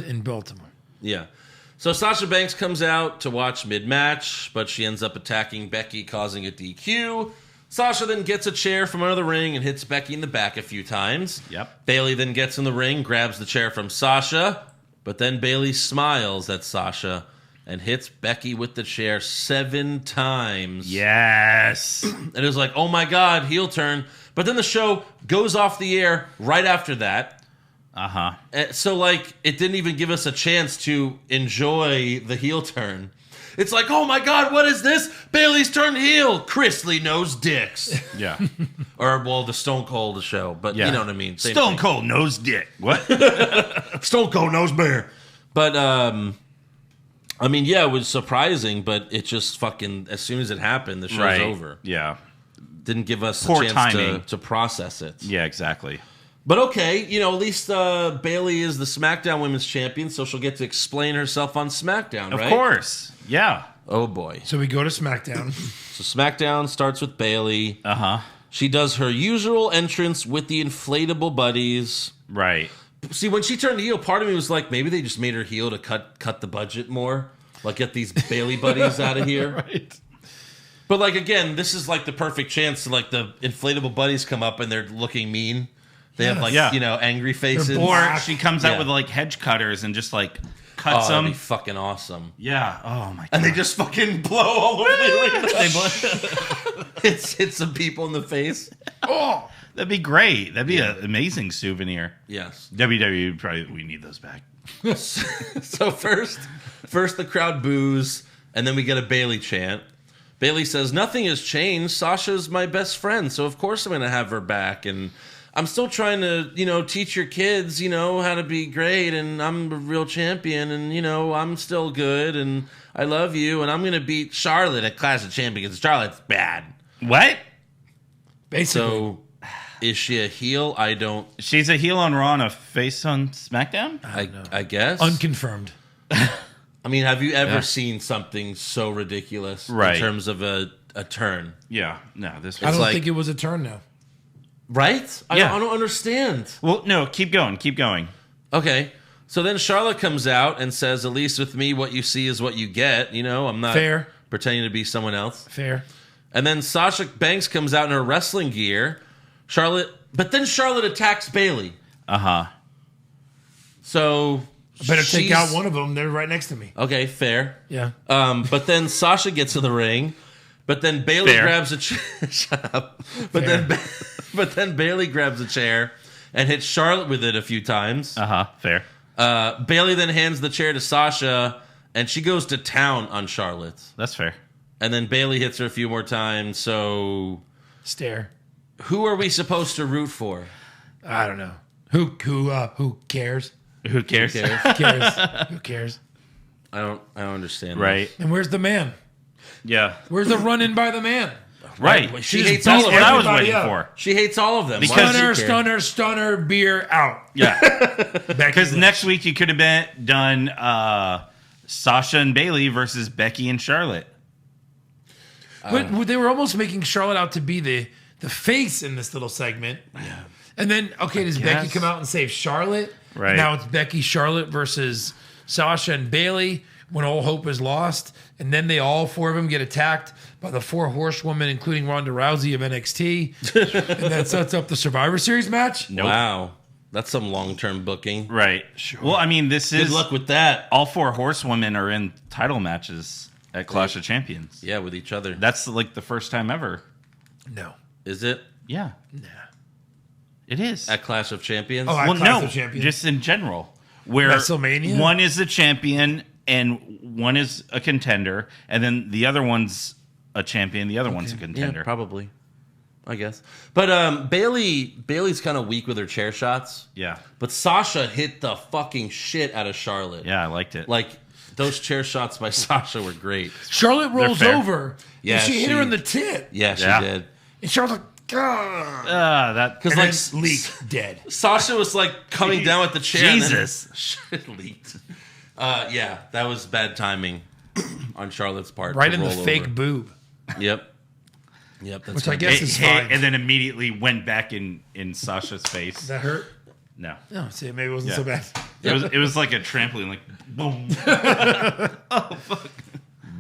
In Baltimore. Yeah. So Sasha Banks comes out to watch mid-match, but she ends up attacking Becky, causing a DQ. Sasha then gets a chair from under the ring and hits Becky in the back a few times. Yep. Bayley then gets in the ring, grabs the chair from Sasha, but then Bayley smiles at Sasha and hits Becky with the chair 7 times. Yes. And it was like, oh my God, heel turn. But then the show goes off the air right after that. So, like, it didn't even give us a chance to enjoy the heel turn. It's like, oh my God, what is this? Bayley's turned heel. Chrisley knows dicks. Yeah. Or, well, the Stone Cold show, but you know what I mean. Same Stone thing. Cold knows dick. What? Stone Cold knows bear. But, I mean, yeah, it was surprising, but it just fucking, as soon as it happened, the show's over. Yeah. Didn't give us Poor a chance timing. to process it. Yeah, exactly. But okay, at least Bayley is the SmackDown Women's Champion, so she'll get to explain herself on SmackDown, right? Of course. Yeah. Oh, boy. So we go to SmackDown. So SmackDown starts with Bayley. She does her usual entrance with the inflatable buddies. Right. See, when she turned heel, part of me was like, maybe they just made her heel to cut the budget more. Like, get these Bayley buddies out of here. Right. But, like, again, this is, like, the perfect chance to, like, the inflatable buddies come up and they're looking mean. They have, like, angry faces. Or she comes out with, like, hedge cutters and just, like, cuts them. That'd be fucking awesome. Yeah. Oh, my God. And they just fucking blow all over the arena. Hit some people in the face. Oh, that'd be great. That'd be an amazing souvenir. Yes. WWE we need those back. So first the crowd boos, and then we get a Bayley chant. Bayley says, nothing has changed. Sasha's my best friend, so of course I'm going to have her back. And I'm still trying to, teach your kids, how to be great, and I'm a real champion, and, I'm still good, and I love you, and I'm going to beat Charlotte at Clash of Champions. Charlotte's bad. What? Basically. So, is she a heel? She's a heel on Raw and a face on SmackDown? I guess. Unconfirmed. I mean, have you ever seen something so ridiculous in terms of a turn? Yeah. No, this I was don't think it was a turn now. Right? I don't understand. Well, no, keep going. Okay. So then Charlotte comes out and says, at least with me, what you see is what you get. I'm not Fair. pretending to be someone else. Fair. And then Sasha Banks comes out in her wrestling gear. But then Charlotte attacks Bayley. Uh-huh. So I better take out one of them. They're right next to me. Okay, fair. Yeah. But then Sasha gets to the ring. But then Bayley grabs a chair. Shut up. But then Bayley grabs a chair and hits Charlotte with it a few times. Fair. Bayley then hands the chair to Sasha, and she goes to town on Charlotte. That's fair. And then Bayley hits her a few more times. So, Stare. who are we supposed to root for? I don't know. Who cares? Who cares? Who cares? Who cares? Who cares? I don't understand. Right. And where's the man? Yeah. Where's the run-in by the man? Right. She Just hates beat all of That's what I was everybody waiting up. for. She hates all of them. Because- Why does she care? Stunner, beer out. Yeah. Because Lynch. next week you could have done Sasha and Bayley versus Becky and Charlotte. But they were almost making Charlotte out to be the face in this little segment. Yeah. And then, does Becky come out and save Charlotte? Right. Now it's Becky, Charlotte versus Sasha and Bayley when all hope is lost. And then all four of them get attacked by the four horsewomen, including Ronda Rousey of NXT. And that sets up the Survivor Series match. Nope. Wow. That's some long-term booking. Right. Sure. Well, I mean, this is Good luck with that. all four horsewomen are in title matches at Clash of Champions. Yeah, with each other. That's like the first time ever. No. Is it? Yeah. Nah. It is. At Clash of Champions? Oh, well, Clash no, of Champions. just in general. Where WrestleMania? one is a champion and one is a contender, and then the other one's a champion, the other one's a contender. Yeah, probably. I guess. But Bayley's kind of weak with her chair shots. Yeah. But Sasha hit the fucking shit out of Charlotte. Yeah, I liked it. Like, those chair shots by Sasha were great. Charlotte rolls fair. over. Yeah, And she hit her she- in the tit. Yeah, she Yeah. did. And Charlotte's like, "Gah." that Because, And like, then leak, dead. Sasha was, like, coming down with the chair. Jesus. And then shit leaked. Yeah, that was bad timing on Charlotte's part. Right to in the roll fake over. boob. Yep. That's Which I right. guess it is hit fine. and then immediately went back in Sasha's face. Does that hurt? No. No, see, maybe it wasn't Yeah. so bad. It was like a trampoline, like boom.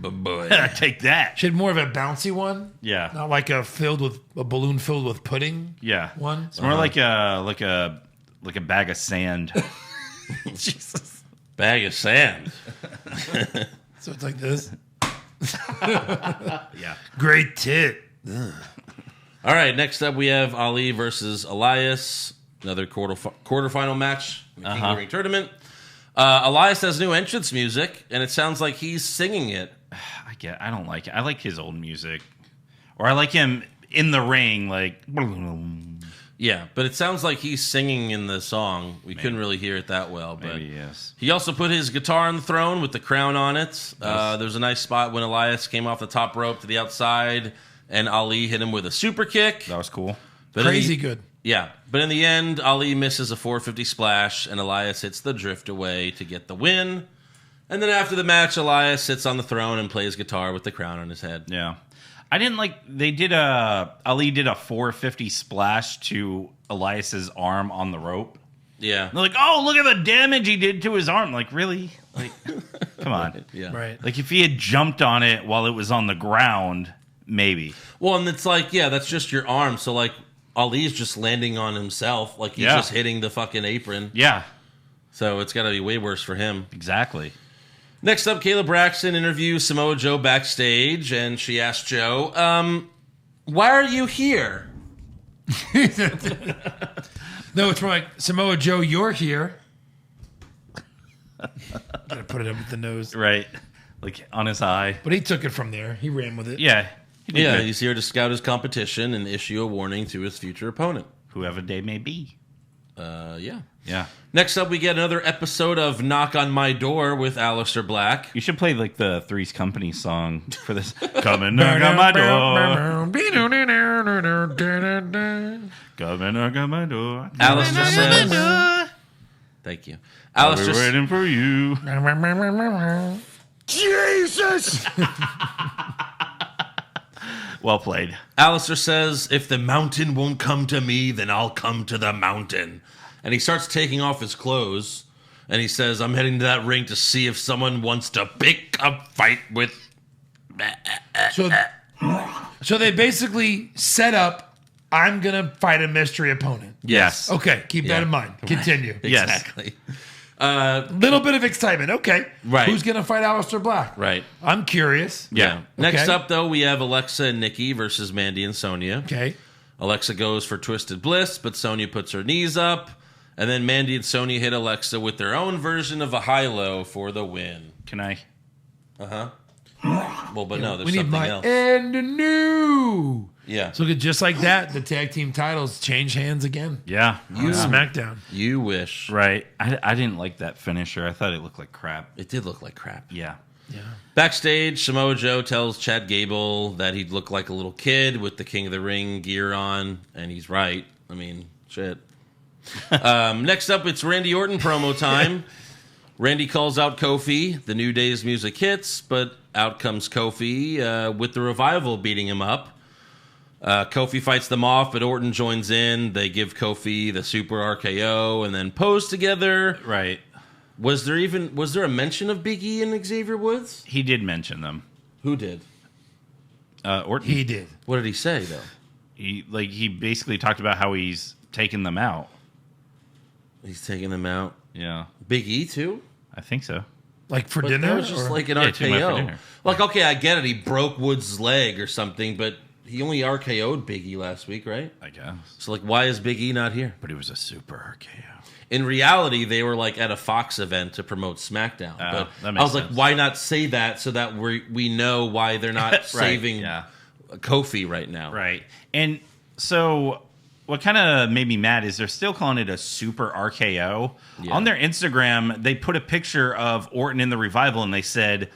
Boy. Take that. She had more of a bouncy one. Yeah. Not like a balloon filled with pudding. Yeah. One. It's more like a bag of sand. Jesus. Bag of sand. So it's like this. Yeah. Great tit. All right, next up we have Ali versus Elias. Another quarterfinal match in the King of the Ring tournament. Elias has new entrance music, and it sounds like he's singing it. I don't like it. I like his old music. Or I like him in the ring, like Yeah, but it sounds like he's singing in the song. We couldn't really hear it that well. But maybe yes. he also put his guitar on the throne with the crown on it. There's a nice spot when Elias came off the top rope to the outside, and Ali hit him with a super kick. That was cool. But Crazy good. Yeah, but in the end, Ali misses a 450 splash, and Elias hits the drift away to get the win. And then after the match, Elias sits on the throne and plays guitar with the crown on his head. Yeah. I didn't like Ali did a 450 splash to Elias's arm on the rope. Yeah. They're like, oh, look at the damage he did to his arm. Like, really? Like, come on. Yeah. Right. Like, if he had jumped on it while it was on the ground, maybe. Well, and it's like, yeah, that's just your arm. So, like, Ali's just landing on himself. Like, he's just hitting the fucking apron. Yeah, So it's got to be way worse for him. exactly. Next up, Kayla Braxton interviews Samoa Joe backstage, and she asked Joe, why are you here? No, it's more like Samoa Joe, you're here. Gotta put it up with the nose. Right. Like, on his eye. But he took it from there. He ran with it. Yeah. He did Yeah, good. he's here to scout his competition and issue a warning to his future opponent. whoever they may be. Yeah. Yeah. Next up, we get another episode of Knock on My Door with Aleister Black. You should play like the Three's Company song for this. Come and knock on my door. Come and knock on my door. Aleister says, thank you. I'll be waiting for you. Jesus! Well played. Aleister says, if the mountain won't come to me, then I'll come to the mountain. And he starts taking off his clothes. And he says, I'm heading to that ring to see if someone wants to pick a fight with... So they basically set up, I'm going to fight a mystery opponent. Yes. Okay, keep that in mind. Continue. Exactly. Little bit of excitement. Okay. Right. Who's going to fight Aleister Black? Right. I'm curious. Yeah. Next Okay. up, though, we have Alexa and Nikki versus Mandy and Sonya. Okay. Alexa goes for Twisted Bliss, but Sonya puts her knees up. And then Mandy and Sonya hit Alexa with their own version of a high-low for the win. Can I? Uh-huh. Well, but no, there's We need something my else. and new. Yeah. So just like that, the tag team titles change hands again. Yeah. SmackDown. You wish. Right. I didn't like that finisher. I thought it looked like crap. It did look like crap. Yeah. Yeah. Backstage, Samoa Joe tells Chad Gable that he'd look like a little kid with the King of the Ring gear on, and he's right. I mean, shit. Next up, it's Randy Orton promo time. Randy calls out Kofi. The New Day's music hits, but out comes Kofi with the Revival beating him up. Kofi fights them off, but Orton joins in. They give Kofi the super RKO and then pose together. Right. Was there a mention of Big E and Xavier Woods? He did mention them. Who did? Orton. He did. What did he say though? He basically talked about how he's taking them out. He's taking them out. Yeah. Big E too? I think so. Like for But dinner? that was just or- like an Yeah, took him out for RKO. dinner. Like, okay, I get it. He broke Woods' leg or something, but he only RKO'd Big E last week, right? I guess. So, like, why is Big E not here? But it was a super RKO. In reality, they were like at a Fox event to promote SmackDown. But that I makes was like, sense. why not say that so that we know why they're not saving yeah. Kofi right now? Right. And so what kind of made me mad is they're still calling it a super RKO. Yeah. On their Instagram, they put a picture of Orton in the Revival and they said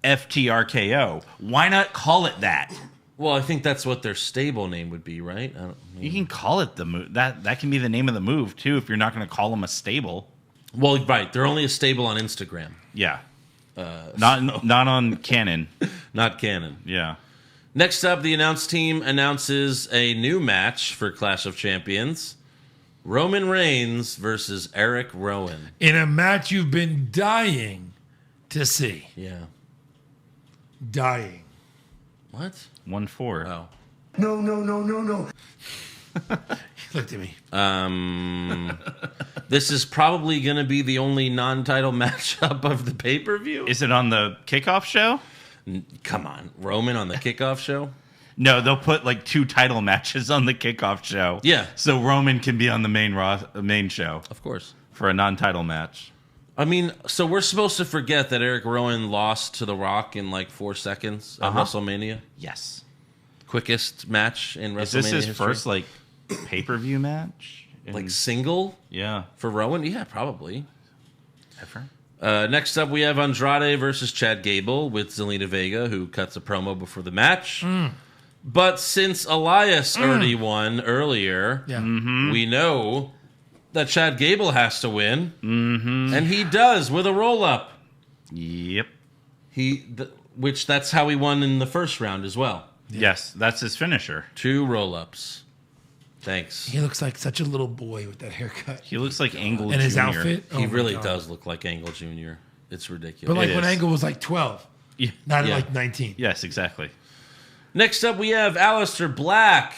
FTRKO. Why not call it that? Well, I think that's what their stable name would be, right? You can call it the move. That can be the name of the move too if you're not going to call them a stable. Well, right. They're only a stable on Instagram, Yeah. Not on Canon. not canon. Yeah. Next up, the announce team announces a new match for Clash of Champions. Roman Reigns versus Eric Rowan. in a match you've been dying to see. Yeah. Dying. What? 1-4. Oh. No. He looked at me. This is probably going to be the only non-title matchup of the pay-per-view. Is it on the kickoff show? Come on. Roman on the kickoff show? No, they'll put like 2 title matches on the kickoff show. Yeah. So Roman can be on the main show Of course. for a non-title match. I mean, so we're supposed to forget that Eric Rowan lost to The Rock in like 4 seconds at WrestleMania? Yes. Quickest match in WrestleMania Is this his history? first like pay-per-view match? like single Yeah. for Rowan? Yeah, probably. Ever? Next up, we have Andrade versus Chad Gable with Zelina Vega, who cuts a promo before the match. But since Elias already won earlier, Yeah. we know that Chad Gable has to win, and he does with a roll-up. Yep. Which that's how he won in the first round as well. Yes, that's his finisher. 2 roll-ups. Thanks. He looks like such a little boy with that haircut. He looks like Angle And his Jr. outfit. He Oh my really God. does look like Angle Jr. It's ridiculous. But like It when is. Angle was like 12, Yeah. not Yeah. like 19. Yes, exactly. Next up, we have Aleister Black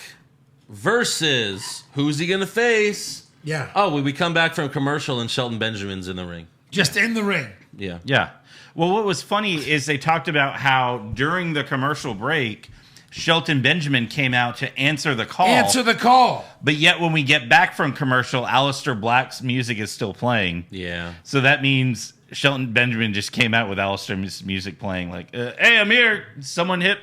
versus who's he going to face? Yeah. Oh, we come back from commercial and Shelton Benjamin's in the ring. Just in the ring. Yeah. Yeah. Well, what was funny is they talked about how during the commercial break, Shelton Benjamin came out to answer the call. Answer the call. But yet when we get back from commercial, Aleister Black's music is still playing. Yeah. So that means Shelton Benjamin just came out with Aleister's music playing like, hey, I'm here. Someone hit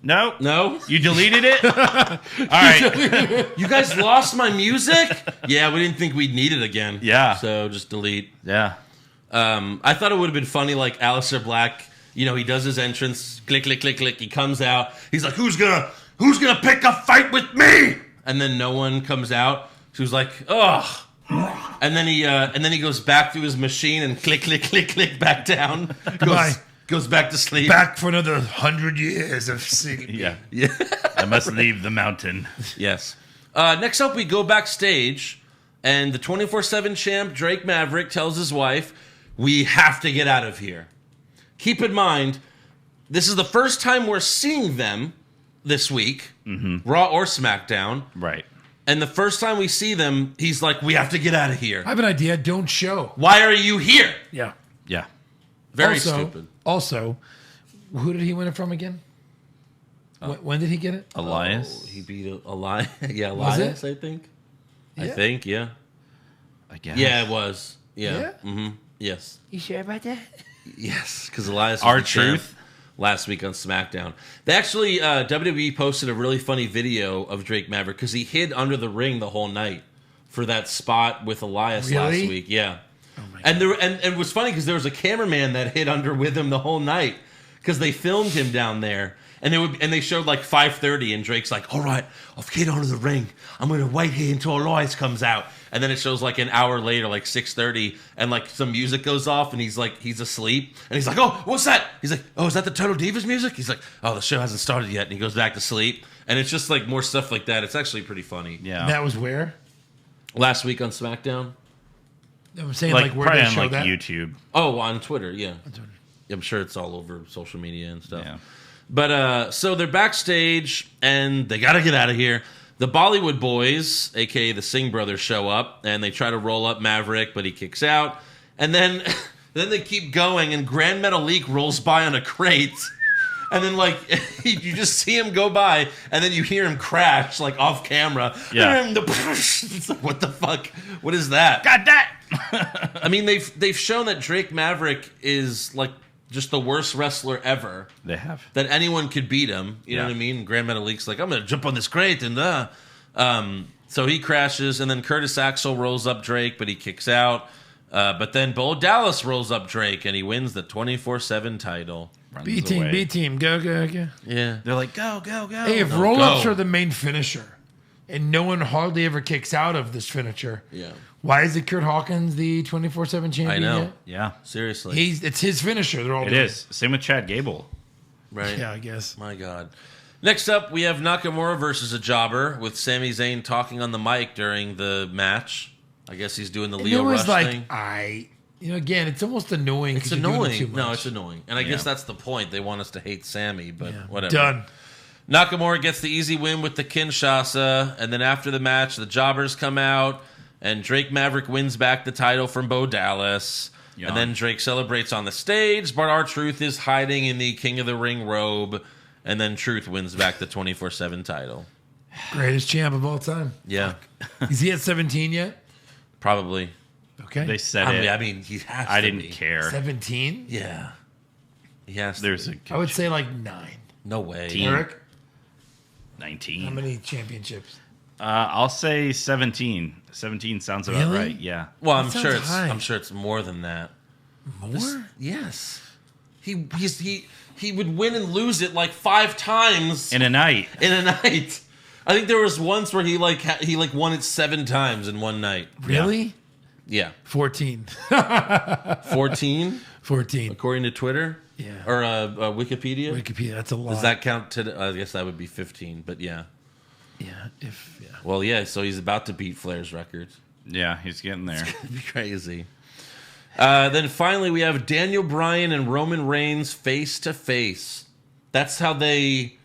No? You deleted it? All right. You guys lost my music? Yeah, we didn't think we'd need it again. Yeah. So just delete. Yeah. I thought it would have been funny, like Aleister Black, you know, he does his entrance, click, click, click, click, he comes out, he's like, who's gonna pick a fight with me? And then no one comes out. So he's like, ugh. And then he goes back to his machine and click, click, click, click, back down. Goes back to sleep. Back for another 100 years of sleep. Yeah. I must leave the mountain. Yes. Next up, we go backstage, and the 24/7 champ, Drake Maverick, tells his wife, we have to get out of here. Keep in mind, this is the first time we're seeing them this week, Raw or SmackDown. Right. And the first time we see them, he's like, we have to get out of here. I have an idea. Don't show. Why are you here? Yeah. Yeah. Very stupid. Also, who did he win it from again? When did he get it? Elias? Oh, he beat Elias. Yeah, Elias, I think. Yeah. I think, yeah. I guess. Yeah, it was. Yeah. Yeah? Mm-hmm. Yes. You sure about that? Yes, because Elias was Our the champ truth? last week on SmackDown. They actually, WWE posted a really funny video of Drake Maverick because he hid under the ring the whole night for that spot with Elias last Really? week. Yeah. And it was funny because there was a cameraman that hid under with him the whole night because they filmed him down there. And they showed like 5:30 and Drake's like, all right, I've hid under the ring. I'm going to wait here until Elias comes out. And then it shows like an hour later, like 6:30, and like some music goes off and he's asleep. And he's like, oh, what's that? He's like, oh, is that the Total Divas music? He's like, oh, the show hasn't started yet. And he goes back to sleep. And it's just like more stuff like that. It's actually pretty funny. Yeah. And that was where? Last week on SmackDown. I'm saying Like, where probably they on show like that? YouTube. Oh, on Twitter, yeah. I'm sure it's all over social media and stuff. Yeah. But so they're backstage and they got to get out of here. The Bollywood Boys, aka the Singh brothers, show up and they try to roll up Maverick, but he kicks out. And then they keep going, and Grand Metalik rolls by on a crate. And then, like, you just see him go by, and then you hear him crash, like, off camera. Yeah. It's like, what the fuck? What is that? Got that! I mean, they've shown that Drake Maverick is, like, just the worst wrestler ever. They have. That anyone could beat him. You know what I mean? Grand Metalik's like, I'm going to jump on this crate. And so he crashes, and then Curtis Axel rolls up Drake, but he kicks out. But then Bo Dallas rolls up Drake, and he wins the 24/7 title. B team, go. Yeah. They're like, go. Hey, if roll-ups are the main finisher, and no one hardly ever kicks out of this finisher, Yeah. why is it Kurt Hawkins the 24/7 champion? I know. Yet? Yeah. Seriously. It's his finisher. They're all It doing. is. Same with Chad Gable. Right? Yeah, I guess. My God. Next up, we have Nakamura versus a jobber with Sami Zayn talking on the mic during the match. I guess he's doing the And Leo it was Rush like, thing. again, it's almost annoying. It's 'cause you're doing it too annoying. No, much. it's annoying. And I guess that's the point. They want us to hate Sammy, but whatever. Done. Nakamura gets the easy win with the Kinshasa, and then after the match, the jobbers come out, and Drake Maverick wins back the title from Bo Dallas. Yeah. And then Drake celebrates on the stage, but R-Truth is hiding in the King of the Ring robe, and then Truth wins back the 24/7 title. Greatest champ of all time. Yeah, Is he at 17 yet? probably. Okay. They said I it. mean, he has I to didn't be. care. 17? Yeah. He has There's to a be. I would say like 9. No way. Team. Eric, 19. how many championships? I'll say 17. 17 sounds about Really? right. Yeah. Well, That sounds high. I'm sure it's more than that. More? Yes. He would win and lose it like 5 times In a night. in a night. I think there was once where he won it 7 times in one night. Really? Yeah. 14. 14 14. according to Twitter. Yeah. Or Wikipedia. Wikipedia, that's a lot. Does that count to? I guess that would be 15. But yeah. Yeah. Well, yeah. So he's about to beat Flair's record. Yeah, he's getting there. It'd be crazy. Then finally, we have Daniel Bryan and Roman Reigns face to face. That's how they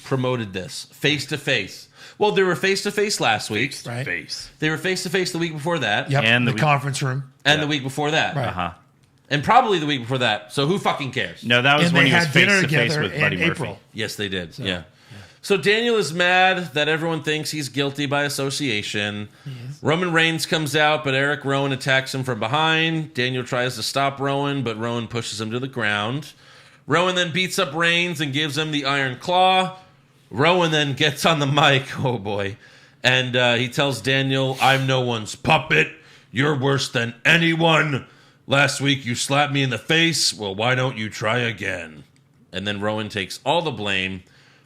promoted this, face to face. Well, they were face to face last week. Right. Face. They were face to face the week before that. Yep. And the the week- conference room. And the week before that. Right. Uh-huh. And probably the week before that. So who fucking cares? No, that was And when they he was had face dinner to face together with in Buddy Murphy. April. Yes, they did. Yeah. So Daniel is mad that everyone thinks he's guilty by association. Roman Reigns comes out, but Eric Rowan attacks him from behind. Daniel tries to stop Rowan, but Rowan pushes him to the ground. Rowan then beats up Reigns and gives him the Iron Claw. Rowan then gets on the mic. Oh, boy. And he tells Daniel, I'm no one's puppet. You're worse than anyone. Last week you slapped me in the face. Well, why don't you try again? And then Rowan takes all the blame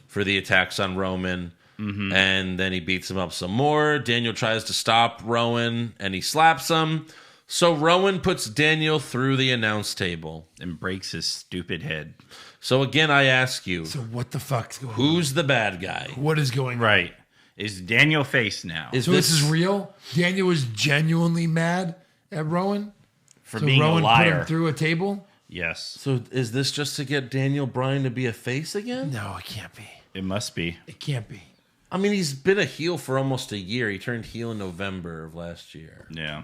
for the attacks on Roman. Mm-hmm. And then he beats him up some more. Daniel tries to stop Rowan, and he slaps him. So Rowan puts Daniel through the announce table. And breaks his stupid head. So again, I ask you. So what the fuck's going on? Who's the bad guy? What is going on? Right. Is Daniel face now? So this is real? Daniel was genuinely mad at Rowan? For being Rowan a liar. put him through a table? Yes. So is this just to get Daniel Bryan to be a face again? No, it can't be. It must be. It can't be. I mean, he's been a heel for almost a year. He turned heel in November of last year. Yeah.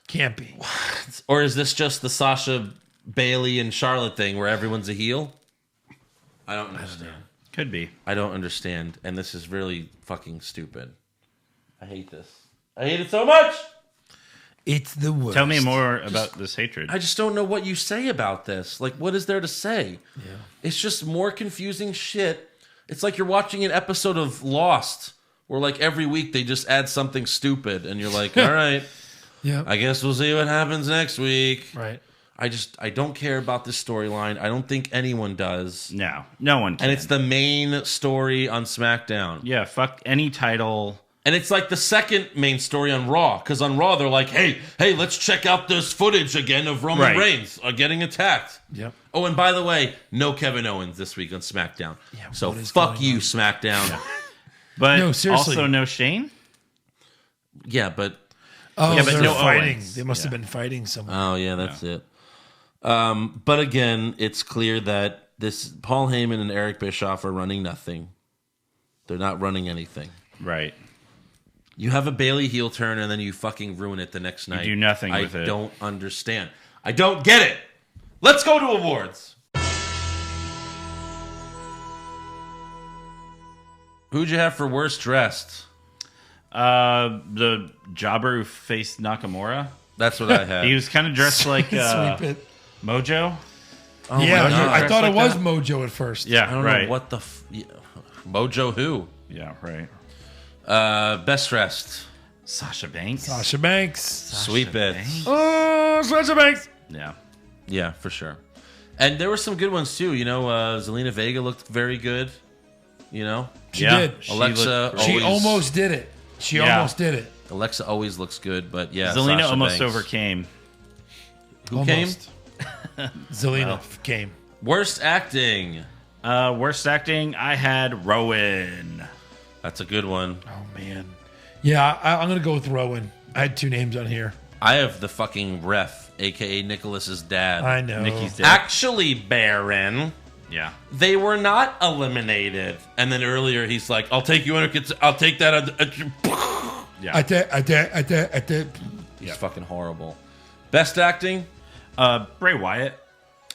Can't be. Or is this just the Sasha Bailey and Charlotte thing where everyone's a heel? I don't understand. Could be. I don't understand. And this is really fucking stupid. I hate this. I hate it so much. It's the worst. Tell me more about this hatred. I just don't know what you say about this. Like, what is there to say? Yeah. It's just more confusing shit. It's like you're watching an episode of Lost where, like, every week they just add something stupid. And you're like, all right, Yeah. I guess we'll see what happens next week. Right. I don't care about this storyline. I don't think anyone does. No one can. And it's the main story on SmackDown. Yeah, fuck any title. And it's like the second main story on Raw. Because on Raw, they're like, hey, let's check out this footage again of Roman Reigns getting attacked. Yep. Oh, and by the way, no Kevin Owens this week on SmackDown. Yeah, so what is fuck going you, on? SmackDown. But No, seriously. also no Shane? Yeah, but... Oh, Yeah, but they're no fighting. Owens. They must have been fighting someone. Oh, yeah, that's it. But again, it's clear that this Paul Heyman and Eric Bischoff are running nothing. They're not running anything. Right. You have a Bailey heel turn, and then you fucking ruin it the next night. do nothing with it. I don't understand. I don't get it. Let's go to awards. Who'd you have for worst dressed? The jobber who faced Nakamura. That's what I had. He was kind of dressed like Sweep it. Mojo. Oh my Yeah, God. I thought it was Like Mojo at first. Yeah, I don't right. know what the... Mojo who? Yeah, right. Best dressed. Sasha Banks. Sasha Banks. Sweep it. Oh, Sasha Banks. Yeah. Yeah, for sure. And there were some good ones too. You know, Zelina Vega looked very good. You know, She Yeah. did. Alexa She always, almost did it. She Yeah. almost did it. Alexa always looks good, but yeah, Zelina Sasha almost Banks. overcame. Who came? Almost. Zelina came. Worst acting. Worst acting, I had Rowan. That's a good one. Oh, man. Yeah, I'm going to go with Rowan. I had two names on here. I have the fucking ref, aka Nicholas's dad. I know. Nikki's dead. Actually, Baron, Yeah. they were not eliminated. And then earlier he's like, "I'll take you in. I'll take that." Yeah. I did. He's fucking horrible. Best acting. Bray Wyatt.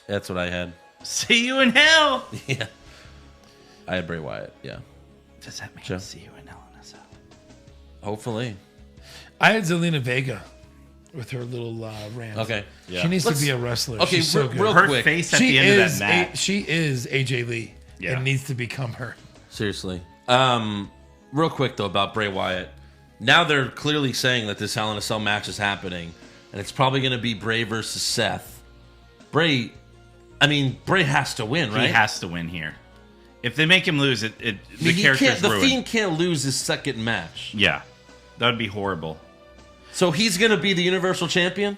That's what I had. See you in hell. Yeah, I had Bray Wyatt. Yeah, Does that mean Sure. see you in hell in a cell? hopefully. I had Zelina Vega with her little rant. Okay. Yeah. She needs Let's- to be a wrestler. Okay, She's so real- good. real Her quick. face at she the end of is that match. she is AJ Lee. Yeah. And needs to become her. Seriously. Real quick though about Bray Wyatt. Now they're clearly saying that this Hell in a Cell match is happening, and it's probably going to be Bray versus Seth. Bray has to win, right? He has to win here. If they make him lose, I the mean, character's the ruined. Fiend can't lose his second match. Yeah. That would be horrible. So he's going to be the Universal Champion?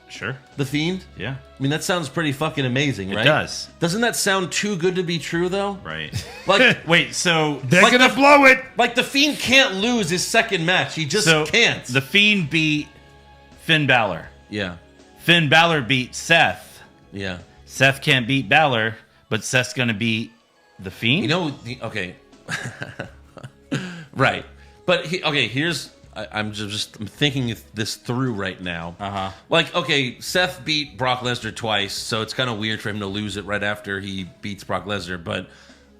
Sure. The Fiend? Yeah. I mean, that sounds pretty fucking amazing, right? It does. Doesn't that sound too good to be true, though? Right. Like, Wait, so They're Like gonna the- blow it. like the Fiend can't lose his second match. He just can't. The Fiend beat Finn Balor. Yeah. Finn Balor beat Seth. Yeah. Seth can't beat Balor, but Seth's gonna beat the Fiend. You know, okay. Right. But, here's... I'm thinking this through right now. Uh-huh. Like, okay, Seth beat Brock Lesnar twice, so it's kind of weird for him to lose it right after he beats Brock Lesnar, but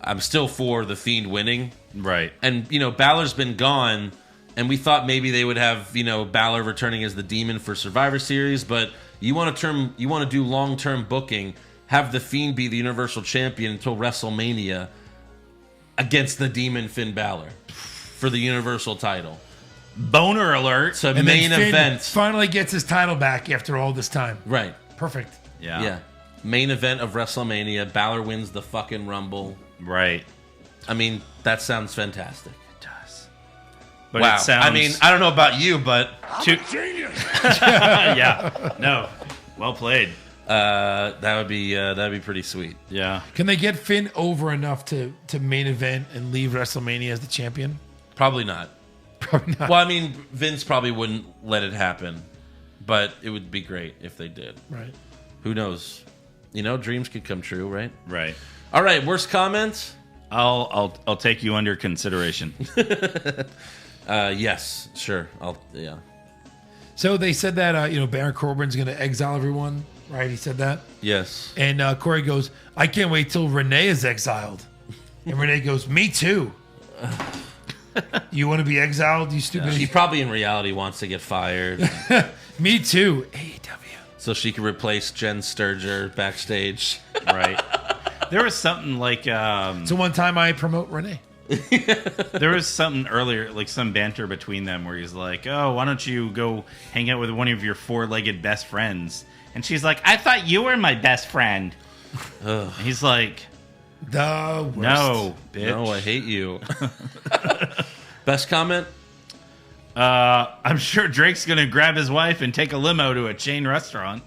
I'm still for the Fiend winning. Right. And, Balor's been gone, and we thought maybe they would have, Balor returning as the Demon for Survivor Series, but you want to do long-term booking, have the Fiend be the Universal Champion until WrestleMania. against the Demon Finn Balor for the Universal title. Boner alert. So And main then Finn event. finally gets his title back after all this time. Right. Perfect. Yeah. Main event of WrestleMania. Balor wins the fucking Rumble. Right. I mean, that sounds fantastic. It does. But Wow. it sounds... I mean, I don't know about you, but yeah. No. Well played. that'd be pretty sweet. Yeah. Can they get Finn over enough to main event and leave WrestleMania as the champion? Probably not. Probably not. Well, I mean, Vince probably wouldn't let it happen, but it would be great if they did. Right. Who knows? You know, dreams could come true, right? Right. All right, worst comment? I'll take you under consideration. Yes, sure. Yeah. So they said that Baron Corbin's going to exile everyone, right? He said that, Yes. and Corey goes, "I can't wait till Renee is exiled," and Renee goes, "Me too." You want to be exiled, you stupid? He probably in reality wants to get fired Me too. AEW. so she can replace Jen Sturger backstage. Right. There was something like So one time I promote Renee. there was something earlier, like some banter between them where he's like, "Oh, why don't you go hang out with one of your four-legged best friends?" And she's like, "I thought you were my best friend." And he's like, The worst. "No, bitch." No, I hate you. Best comment? I'm sure Drake's gonna grab his wife and take a limo to a chain restaurant.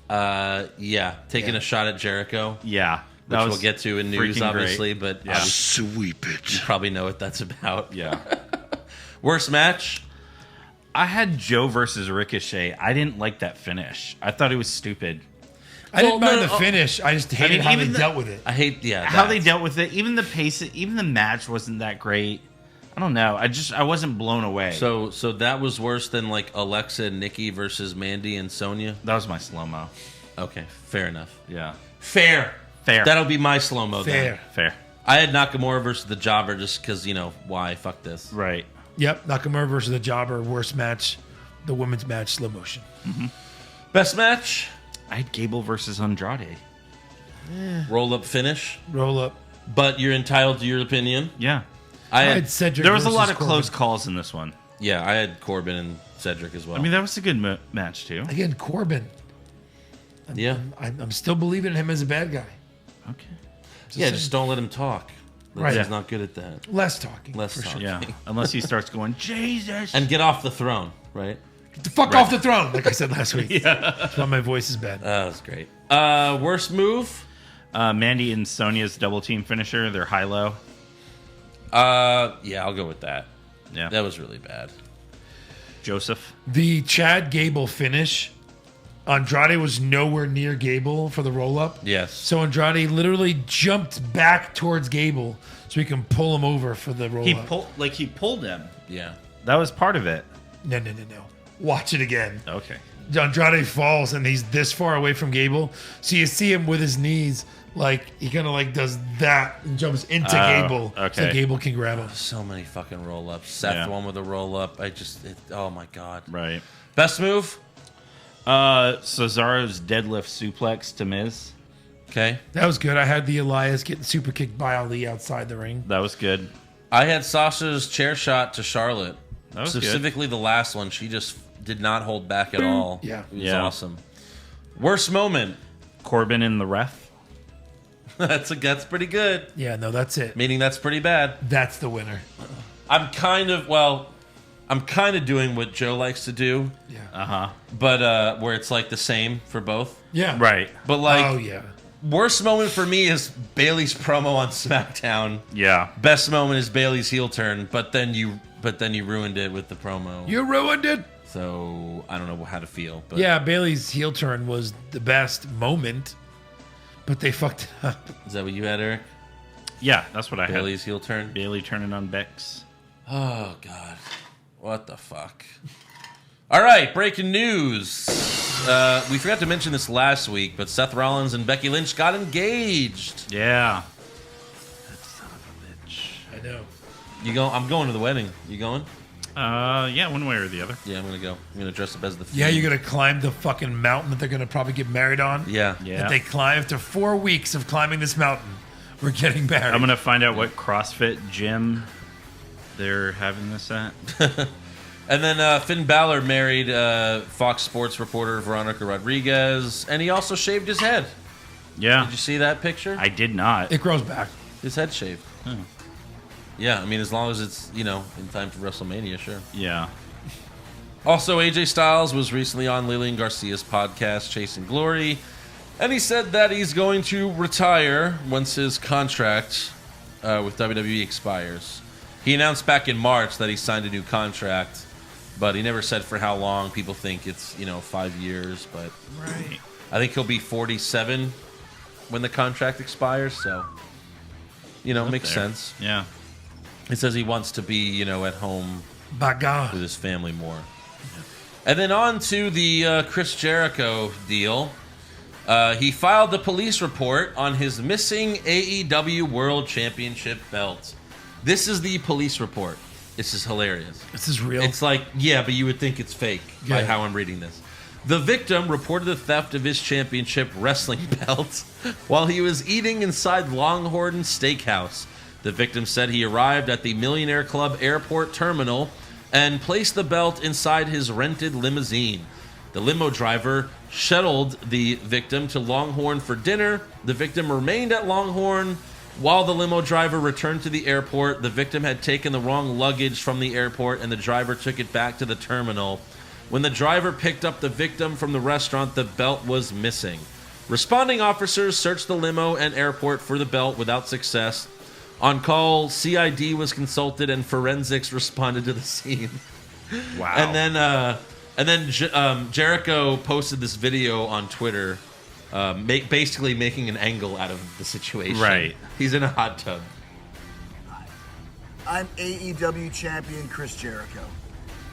Yeah, taking a shot at Jericho, Yeah, which we'll get to in news, freaking obviously, great. but Yeah. Sweet bitch. you probably know what that's about. Yeah. Worst match? I had Joe versus Ricochet. I didn't like that finish. I thought it was stupid. I didn't Well, mind no, the finish. I just hated mean, how they even the- dealt with it. I hate, How they that. dealt with it, even the pace, even the match wasn't that great. I don't know. I wasn't blown away. So that was worse than like Alexa and Nikki versus Mandy and Sonya? that was my slow-mo. Okay, fair enough. Yeah. Fair. Fair. That'll be my slow-mo then. Fair. Fair. I had Nakamura versus the Jobber just because, why? Fuck this. Right. Yep. Nakamura versus the Jobber. Worst match. The women's match. Slow motion. Best match? I had Gable versus Andrade. Roll-up finish. Roll up. But you're entitled to your opinion. Yeah. I I had, had Cedric. There was a versus lot of Corbin. close calls in this one. yeah, I had Corbin and Cedric as well. I mean, that was a good match, too. Again, Corbin. yeah. I'm still believing in him as a bad guy. Okay. Yeah, just don't let him talk. Right. He's not good at that. Less talking. Less for talking. Sure. Yeah. Unless he starts going, Jesus. And get off the throne, right? Get the fuck off the throne, like I said last week. That's why my voice is bad. That was great. Worst move? Mandy and Sonya's double team finisher, their high-low. Yeah, I'll go with that. Yeah. That was really bad. Joseph. The Chad Gable finish. Andrade was nowhere near Gable for the roll up. Yes. So Andrade literally jumped back towards Gable so he can pull him over for the roll up. He pulled him. Yeah. That was part of it. No. Watch it again. Okay. Andrade falls and he's this far away from Gable. So you see him with his knees, like he kind of like does that and jumps into Gable so okay. Gable can grab him. So many fucking roll-ups. Seth Yeah. one with a roll-up. Oh my God. Right. Best move? Cesaro's deadlift suplex to Miz. Okay. That was good. I had the Elias getting super kicked by Ali outside the ring. That was good. I had Sasha's chair shot to Charlotte. That was good. Specifically the last one. She just did not hold back at all. Yeah. It was Yeah. awesome. Worst moment? Corbin and the ref. That's pretty good. Yeah, no, that's it. Meaning that's pretty bad. That's the winner. I'm kind of doing what Joe likes to do, Yeah. Uh-huh. but where it's like the same for both. Yeah. Right. But like, Oh, yeah. worst moment for me is Bailey's promo on SmackDown. Yeah. Best moment is Bailey's heel turn, but then you ruined it with the promo. You ruined it. So I don't know how to feel. But Yeah, Bailey's heel turn was the best moment, but they fucked it up. Is that what you had, Eric? Yeah, that's what I Bailey's heel turn? had. Bailey turning on Bex. Oh, God. What the fuck? All right, breaking news. We forgot to mention this last week, but Seth Rollins and Becky Lynch got engaged. Yeah. I know. I'm going to the wedding. You going? Yeah, one way or the other. Yeah, I'm going to go. I'm going to dress up as the Yeah, Fiend. you're gonna climb the fucking mountain that they're gonna probably get married on. Yeah. Yeah. That they climb after 4 weeks of climbing this mountain. We're getting married. I'm gonna find out what CrossFit gym they're having this at. And then Finn Balor married Fox Sports reporter Veronica Rodriguez, and he also shaved his head. Yeah. Did you see that picture? I did not. It grows back. His head shaved. Yeah, I mean, as long as it's, in time for WrestleMania, sure. Yeah. Also, AJ Styles was recently on Lillian Garcia's podcast, Chasing Glory, and he said that he's going to retire once his contract with WWE expires. He announced back in March that he signed a new contract, but he never said for how long. People think it's, 5 years, but Right. I think he'll be 47 when the contract expires, so, makes sense. Yeah. He says he wants to be, at home By God. with his family more. And then on to the Chris Jericho deal. He filed the police report on his missing AEW World Championship belt. This is the police report. This is hilarious. This is real. It's like, yeah, but you would think it's fake by how I'm reading this. The victim reported the theft of his championship wrestling belt while he was eating inside Longhorn Steakhouse. The victim said he arrived at the Millionaire Club Airport terminal and placed the belt inside his rented limousine. The limo driver shuttled the victim to Longhorn for dinner. The victim remained at Longhorn while the limo driver returned to the airport. The victim had taken the wrong luggage from the airport, and the driver took it back to the terminal. When the driver picked up the victim from the restaurant, the belt was missing. Responding officers searched the limo and airport for the belt without success. On call, CID was consulted and forensics responded to the scene. Wow. And then Jericho posted this video on Twitter, basically making an angle out of the situation. Right. He's in a hot tub. I'm AEW champion Chris Jericho.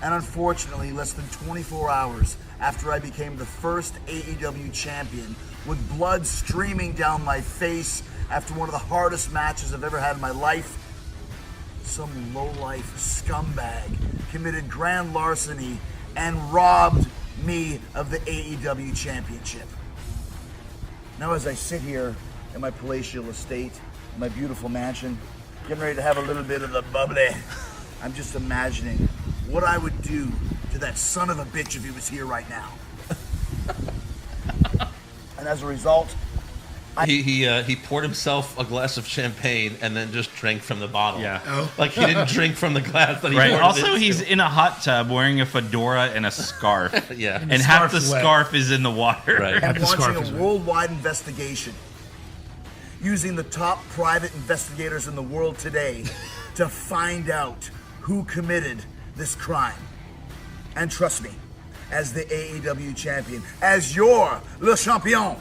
And unfortunately, less than 24 hours after I became the first AEW champion, with blood streaming down my face after one of the hardest matches I've ever had in my life, some lowlife scumbag committed grand larceny and robbed me of the AEW championship. Now as I sit here in my palatial estate, in my beautiful mansion, getting ready to have a little bit of the bubbly, I'm just imagining what I would do to that son of a bitch if he was here right now. And as a result, He poured himself a glass of champagne and then just drank from the bottle. Yeah. Oh. Like he didn't drink from the glass that he Right. poured Also, it into. he's in a hot tub wearing a fedora and a scarf. Yeah. And half the scarf's wet. scarf is in the water. Right. I'm the scarf launching is a right. worldwide investigation using the top private investigators in the world today to find out who committed this crime. And trust me, as the AEW champion, as your Le Champion,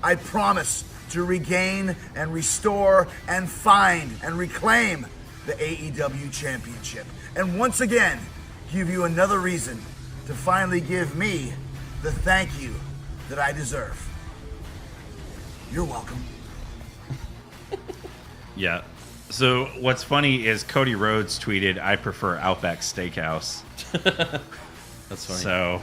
I promise to regain and restore and find and reclaim the AEW championship. And once again, give you another reason to finally give me the thank you that I deserve. You're welcome. Yeah. So what's funny is Cody Rhodes tweeted, "I prefer Outback Steakhouse." That's funny. So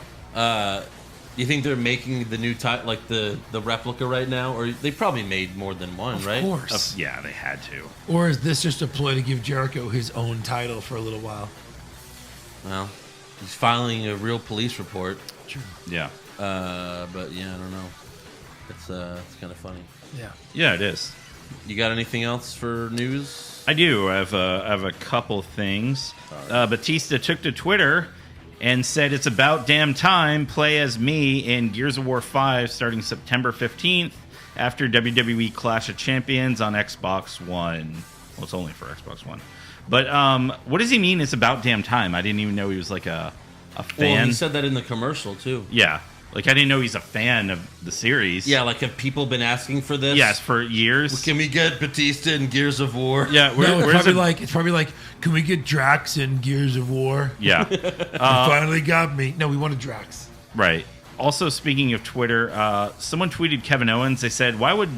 You think they're making the new type, like the replica right now? Or they probably made more than one, right? Of course. yeah, they had to. Or is this just a ploy to give Jericho his own title for a little while? Well, he's filing a real police report. True. Yeah. But yeah, I don't know. It's kind of funny. Yeah. Yeah, it is. You got anything else for news? I do. I have a couple things. Batista took to Twitter and said it's about damn time play as me in Gears of War 5 starting September 15th after WWE Clash of Champions on Xbox One. Well, it's only for Xbox One. But what does he mean it's about damn time? I didn't even know he was like a fan. Well, he said that in the commercial, too. Yeah. Like, I didn't know he's a fan of the series. Yeah, like, have people been asking for this? Yes, for years. Can we get Batista in Gears of War? Yeah, it's probably like, can we get Drax in Gears of War? Yeah. You finally got me. No, we wanted Drax. Right. Also, speaking of Twitter, someone tweeted Kevin Owens. They said, why would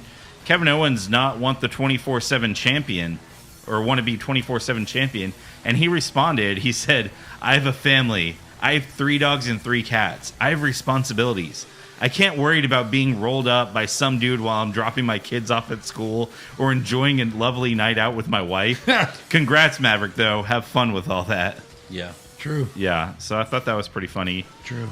Kevin Owens not want the 24/7 champion or want to be 24/7 champion? And he responded, he said, I have a family. I have 3 dogs and 3 cats. I have responsibilities. I can't worry about being rolled up by some dude while I'm dropping my kids off at school or enjoying a lovely night out with my wife. Congrats, Maverick, though. Have fun with all that. Yeah. True. Yeah, so I thought that was pretty funny. True.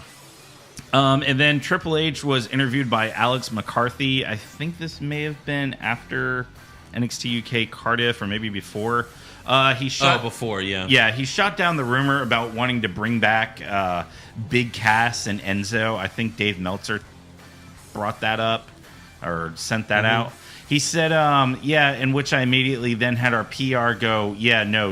And then Triple H was interviewed by Alex McCarthy. I think this may have been after NXT UK Cardiff or maybe before. He shot before, yeah. Yeah, he shot down the rumor about wanting to bring back Big Cass and Enzo. I think Dave Meltzer brought that up or sent that out. He said, in which I immediately then had our PR go,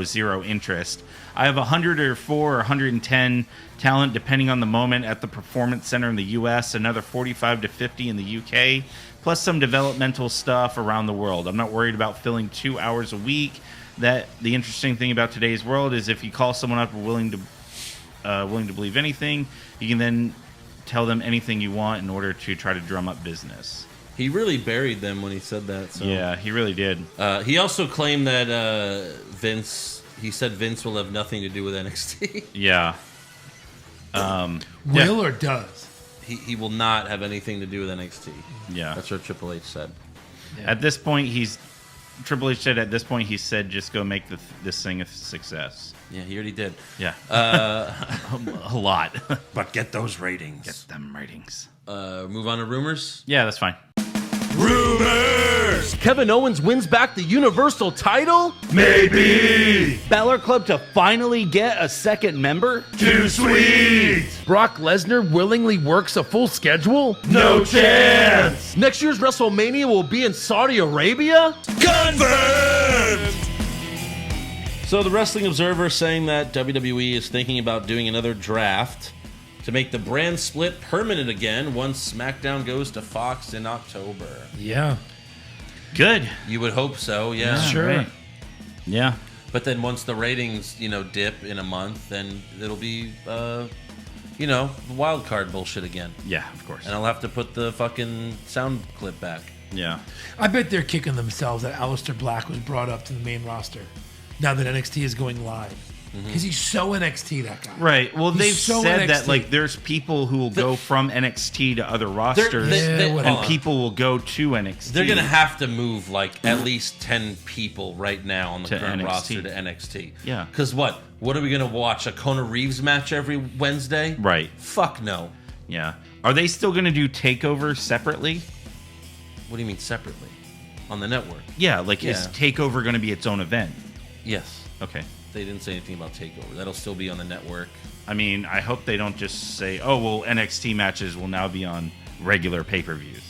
zero interest. I have 104 or 110 talent, depending on the moment, at the Performance Center in the U.S., another 45 to 50 in the U.K., plus some developmental stuff around the world. I'm not worried about filling 2 hours a week. That the interesting thing about today's world is if you call someone up willing to believe anything, you can then tell them anything you want in order to try to drum up business. He really buried them when he said that. So. Yeah, he really did. He also claimed that Vince will have nothing to do with NXT. Yeah. Will or does? He will not have anything to do with NXT. Yeah. That's what Triple H said. Yeah. At this point, Triple H said he said, just go make this thing a success. Yeah, he already did. Yeah. A lot. But get those ratings. Get them ratings. Move on to rumors? Yeah, that's fine. Rumors! Kevin Owens wins back the Universal title? Maybe! Balor Club to finally get a second member? Too sweet! Brock Lesnar willingly works a full schedule? No chance! Next year's WrestleMania will be in Saudi Arabia? Confirmed! So the Wrestling Observer saying that WWE is thinking about doing another draft to make the brand split permanent again once SmackDown goes to Fox in October. Yeah. Good. You would hope so, yeah. Sure. Right. Yeah. But then once the ratings, dip in a month, then it'll be, wild card bullshit again. Yeah, of course. And I'll have to put the fucking sound clip back. Yeah. I bet they're kicking themselves that Aleister Black was brought up to the main roster now that NXT is going live. Because he's so NXT, that guy. Right. Well, He's they've so said NXT. that there's people who will go from NXT to other rosters, whatever. and people will go to NXT. They're going to have to move at least 10 people right now on the To current NXT. roster to NXT. Yeah. Because what are we going to watch? A Kona Reeves match every Wednesday? Right. Fuck no. Yeah. Are they still going to do TakeOver separately? What do you mean separately? On the network? Yeah. Is TakeOver going to be its own event? Yes. Okay. They didn't say anything about TakeOver. That'll still be on the network. I mean, I hope they don't just say, oh, well, NXT matches will now be on regular pay-per-views.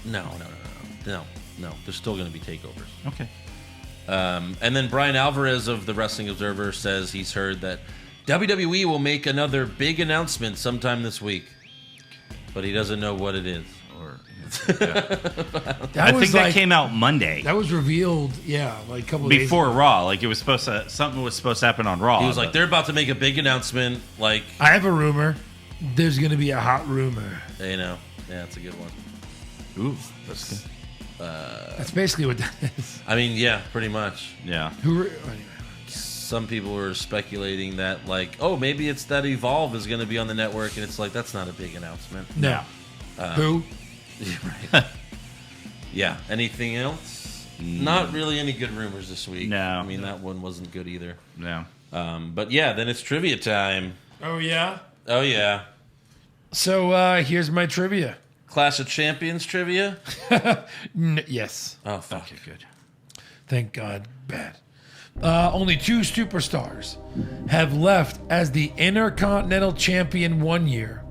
No. There's still going to be takeovers. Okay. And then Brian Alvarez of the Wrestling Observer says he's heard that WWE will make another big announcement sometime this week, but he doesn't know what it is. I think that came out Monday. That was revealed, a couple of days before ago. Raw. It was supposed to something was supposed to happen on Raw. He was like, they're about to make a big announcement. I have a rumor. There's going to be a hot rumor. Yeah, it's a good one. Ooh, that's good. That's basically what that is. I mean, yeah, pretty much. Yeah. Some people were speculating that, maybe it's that Evolve is going to be on the network, and it's that's not a big announcement. No. Who? Right. Yeah. Anything else? Not really any good rumors this week. No. I mean, that one wasn't good either. No. But yeah, then it's trivia time. Oh, yeah? Oh, yeah. So here's my trivia. Clash of Champions trivia? Yes. Oh, fuck. Okay, good. Thank God. Bad. Only 2 superstars have left as the Intercontinental Champion one year,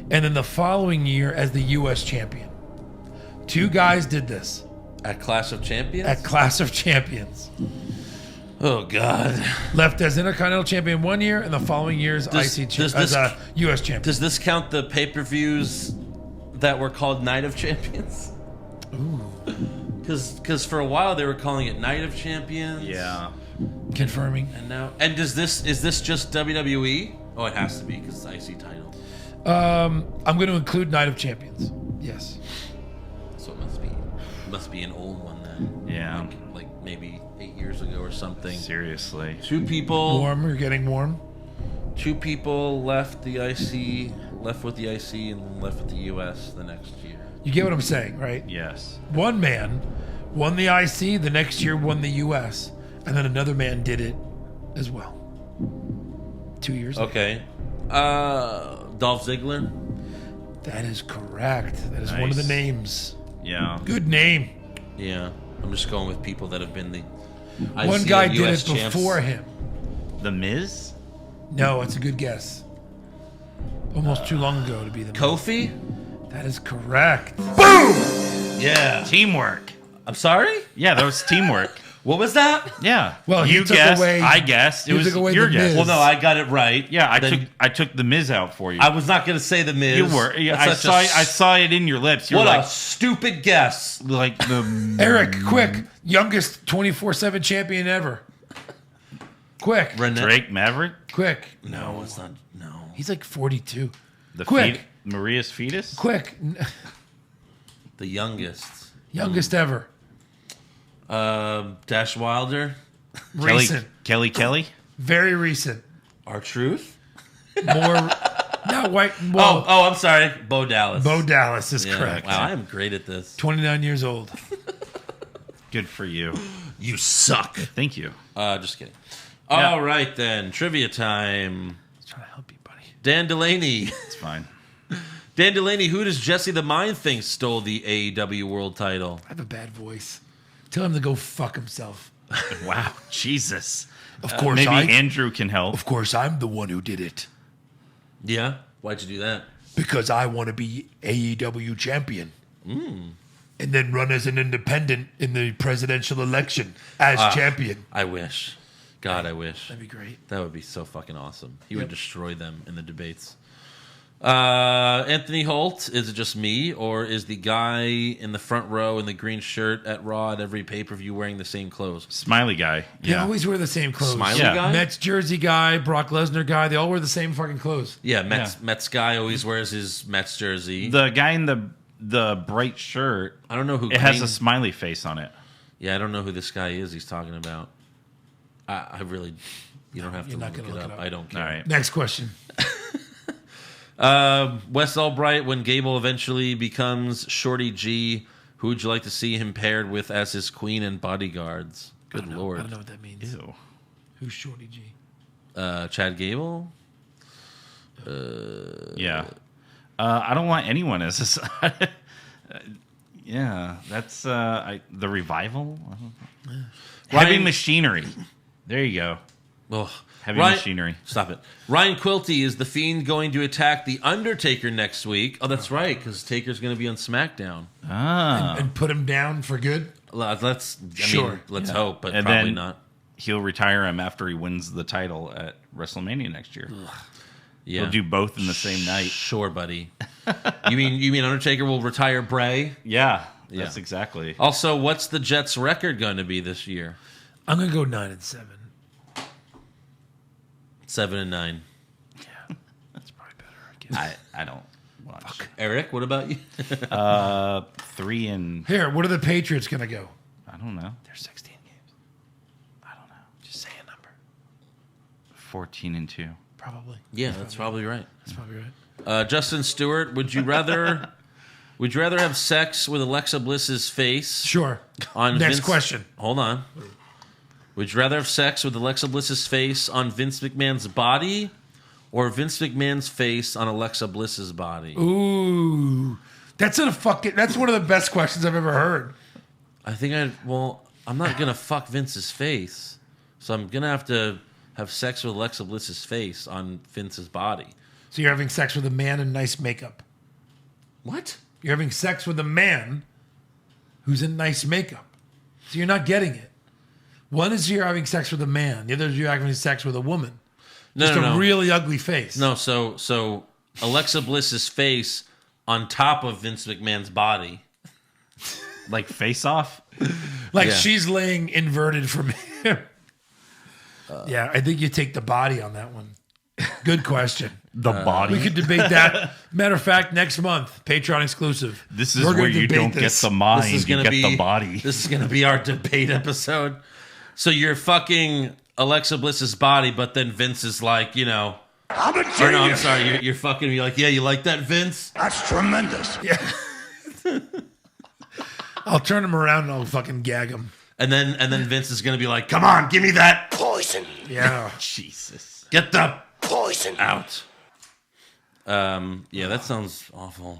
and then the following year as the U.S. Champion. 2 guys did this. At Clash of Champions? At Clash of Champions. Oh, God. Left as Intercontinental Champion one year, and the following year as U.S. Champion. Does this count the pay-per-views that were called Night of Champions? Ooh. Because for a while they were calling it Night of Champions. Yeah. Confirming. And is this just WWE? Oh, it has to be because it's IC title. I'm going to include Night of Champions. Yes. So it must be an old one then. Yeah. Like maybe 8 years ago or something. Seriously. 2 people. Warm. You're getting warm. 2 people left the IC left with the IC and left with the US the next year. You get what I'm saying, right? Yes. One man won the IC, the next year won the US, and then another man did it as well. 2 years later. Okay. Dolph Ziggler? That is correct. That is one of the names. Yeah. Good name. Yeah. I'm just going with people that have been the One IC guy and did US it champs. before him. The Miz? No, it's a good guess. Almost too long ago to be the Kofi? That is correct. Yeah. Teamwork. I'm sorry? Yeah, that was teamwork. What was that? Yeah. Well, he you took guessed. away- I guessed. It he was took away your the guess. Miz. Well, no, I got it right. Yeah, Then I took the Miz out for you. I was not going to say the Miz. You were. Yeah, That's I such a saw it in your lips. You What were a like, stupid guess. like the Eric, quick. Youngest 24/7 champion ever. Quick. Drake Maverick, Quick. No, it's not. No. He's like 42. the Quick. Maria's fetus. Quick. The youngest. Youngest ever. Dash Wilder. Recent. Kelly. Very recent. R-Truth. More. Not white. Well, Oh, I'm sorry. Bo Dallas. Bo Dallas is Yeah. correct. Wow, I am great at this. 29 years old. Good for you. You suck. Thank you. Just kidding. All right, then. Trivia time. I'm trying to help you, buddy. Dan Delaney. It's fine. Dan Delaney, who does Jesse the Mind think stole the AEW World title? I have a bad voice. Tell him to go fuck himself. Wow, Jesus. Of course, maybe I. Andrew can help. Of course, I'm the one who did it Yeah? Why'd you do that? because I want to be AEW champion, and then run as an independent in the presidential election as champion. I wish. God, I wish. That'd be great. That would be so fucking awesome. He would destroy them in the debates. Anthony Holt, is it just me, or is the guy in the front row in the green shirt at Raw at every pay-per-view wearing the same clothes? Smiley guy. They Yeah. always wear the same clothes. Smiley Yeah. guy? Mets jersey guy, Brock Lesnar guy, they all wear the same fucking clothes. Yeah, Mets guy always wears his Mets jersey. The guy in the bright shirt. I don't know who. It has Green- a smiley face on it. Yeah, I don't know who this guy is he's talking about. I really... You don't have to You're not look gonna it look up. it up. I don't care. All right. Next question. Wes Albright, when Gable eventually becomes Shorty G, who would you like to see him paired with as his queen and bodyguards? Good lord. I don't know what that means. Ew. Who's Shorty G? Chad Gable? Yeah. I don't want anyone as a... yeah, that's the revival. Heavy machinery. There you go. Ugh. Heavy machinery. Stop it. Ryan Quilty, is The Fiend going to attack The Undertaker next week? Oh, that's right, because Taker's going to be on SmackDown. Ah. And put him down for good? Let's Sure. let's hope, but And probably then not. He'll retire him after he wins the title at WrestleMania next year. Yeah. He'll do both in the same night. Sure, buddy. you mean Undertaker will retire Bray? Yeah, that's exactly. Also, what's the Jets' record going to be this year? I'm going to go 9-7. 7-9. That's probably better, I guess. I don't watch. Eric, what about you? 3 and Here, what are the Patriots going to go? I don't know. They're 16 games. I don't know. Just say a number. 14 and 2. Probably. Yeah, that's probably right. That's probably right. Justin Stewart, would you rather have sex with Alexa Bliss's face? Sure. On Next question. Hold on. Would you rather have sex with Alexa Bliss's face on Vince McMahon's body, or Vince McMahon's face on Alexa Bliss's body? Ooh. That's one of the best questions I've ever heard. I think I'm not gonna fuck Vince's face, so I'm gonna have to have sex with Alexa Bliss's face on Vince's body. So you're having sex with a man in nice makeup. What? You're having sex with a man who's in nice makeup. So you're not getting it. One is you're having sex with a man. The other is you're having sex with a woman. Just a really ugly face. No, so Alexa Bliss's face on top of Vince McMahon's body. Like face off? Like Yeah. she's laying inverted from him. Yeah, I think you take the body on that one. Good question. The body. We could debate that. Matter of fact, next month, Patreon exclusive. This is We're where gonna you debate don't this. get the mind, This is you gonna get the body. This is gonna be our debate episode. So you're fucking Alexa Bliss's body, but then Vince is like, I'm a genius. Or no, I'm sorry. You're fucking me like, yeah, you like that, Vince? That's tremendous. Yeah. I'll turn him around and I'll fucking gag him. And then Vince is gonna be like, come on, give me that Poison. Yeah. Jesus. Get the Poison. out. Yeah, that sounds awful.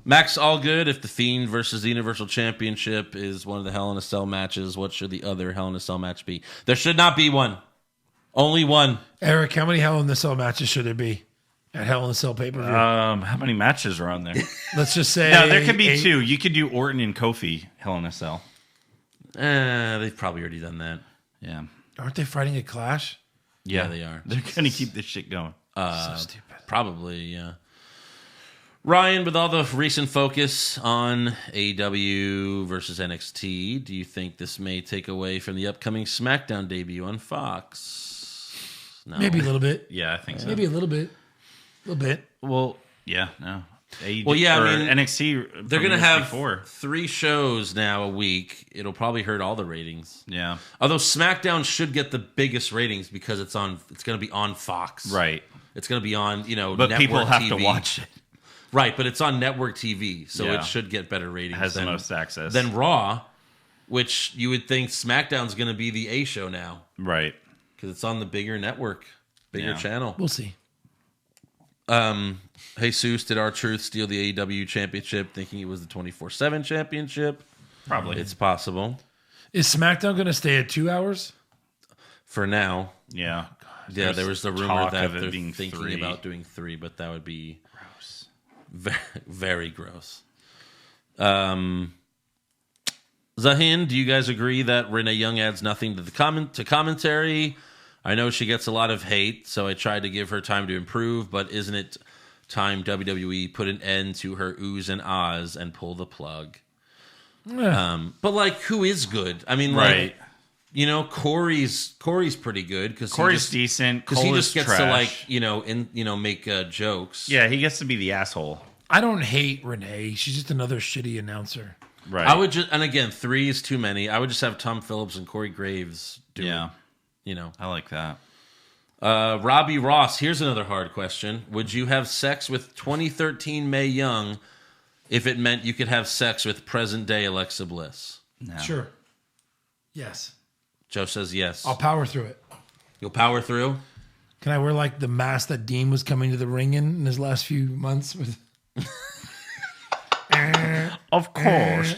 Max, all good. If the Fiend versus the Universal Championship is one of the Hell in a Cell matches, what should the other Hell in a Cell match be? There should not be one. Only one. Eric, how many Hell in a Cell matches should there be at Hell in a Cell pay-per-view? How many matches are on there? Let's just say... No, there could be 2. You could do Orton and Kofi, Hell in a Cell. They've probably already done that. Yeah. Aren't they fighting a Clash? Yeah, they are. They're going to keep this shit going. So stupid. Probably, yeah. Ryan, with all the recent focus on AEW versus NXT, do you think this may take away from the upcoming SmackDown debut on Fox? No. Maybe a little bit. Yeah, I think so. Maybe a little bit. A little bit. Well, yeah, no. Well, yeah, I mean, NXT. They're going to have 3 shows now a week. It'll probably hurt all the ratings. Yeah. Although SmackDown should get the biggest ratings because it's going to be on Fox. Right. It's going to be on, but network people have TV. to watch it. Right, but it's on network TV, so Yeah. it should get better ratings. Has the most access. Than Raw, which you would think SmackDown's going to be the A show now. Right. Because it's on the bigger network, bigger channel. We'll see. Jesus, did R-Truth steal the AEW championship thinking it was the 24/7 championship? Probably. It's possible. Is SmackDown going to stay at 2 hours? For now. Yeah. Yeah, there was the rumor that they're being thinking 3. about doing 3, but that would be Gross. very, very gross. Zahin, do you guys agree that Renee Young adds nothing to the commentary? I know she gets a lot of hate, so I tried to give her time to improve, but isn't it time WWE put an end to her oohs and ahs and pull the plug? Yeah. But like, who is good? I mean, Right. like, Corey's pretty good because Corey's decent. because he Cole just is gets trash. to make jokes. Yeah, he gets to be the asshole. I don't hate Renee. She's just another shitty announcer. Right. I would just, and again, 3 is too many. I would just have Tom Phillips and Corey Graves do it. I like that. Robbie Ross, here's another hard question. Would you have sex with 2013 Mae Young if it meant you could have sex with present-day Alexa Bliss? No. Sure. Yes. Joe says yes. I'll power through it. You'll power through? Can I wear like the mask that Dean was coming to the ring in his last few months? With Of course.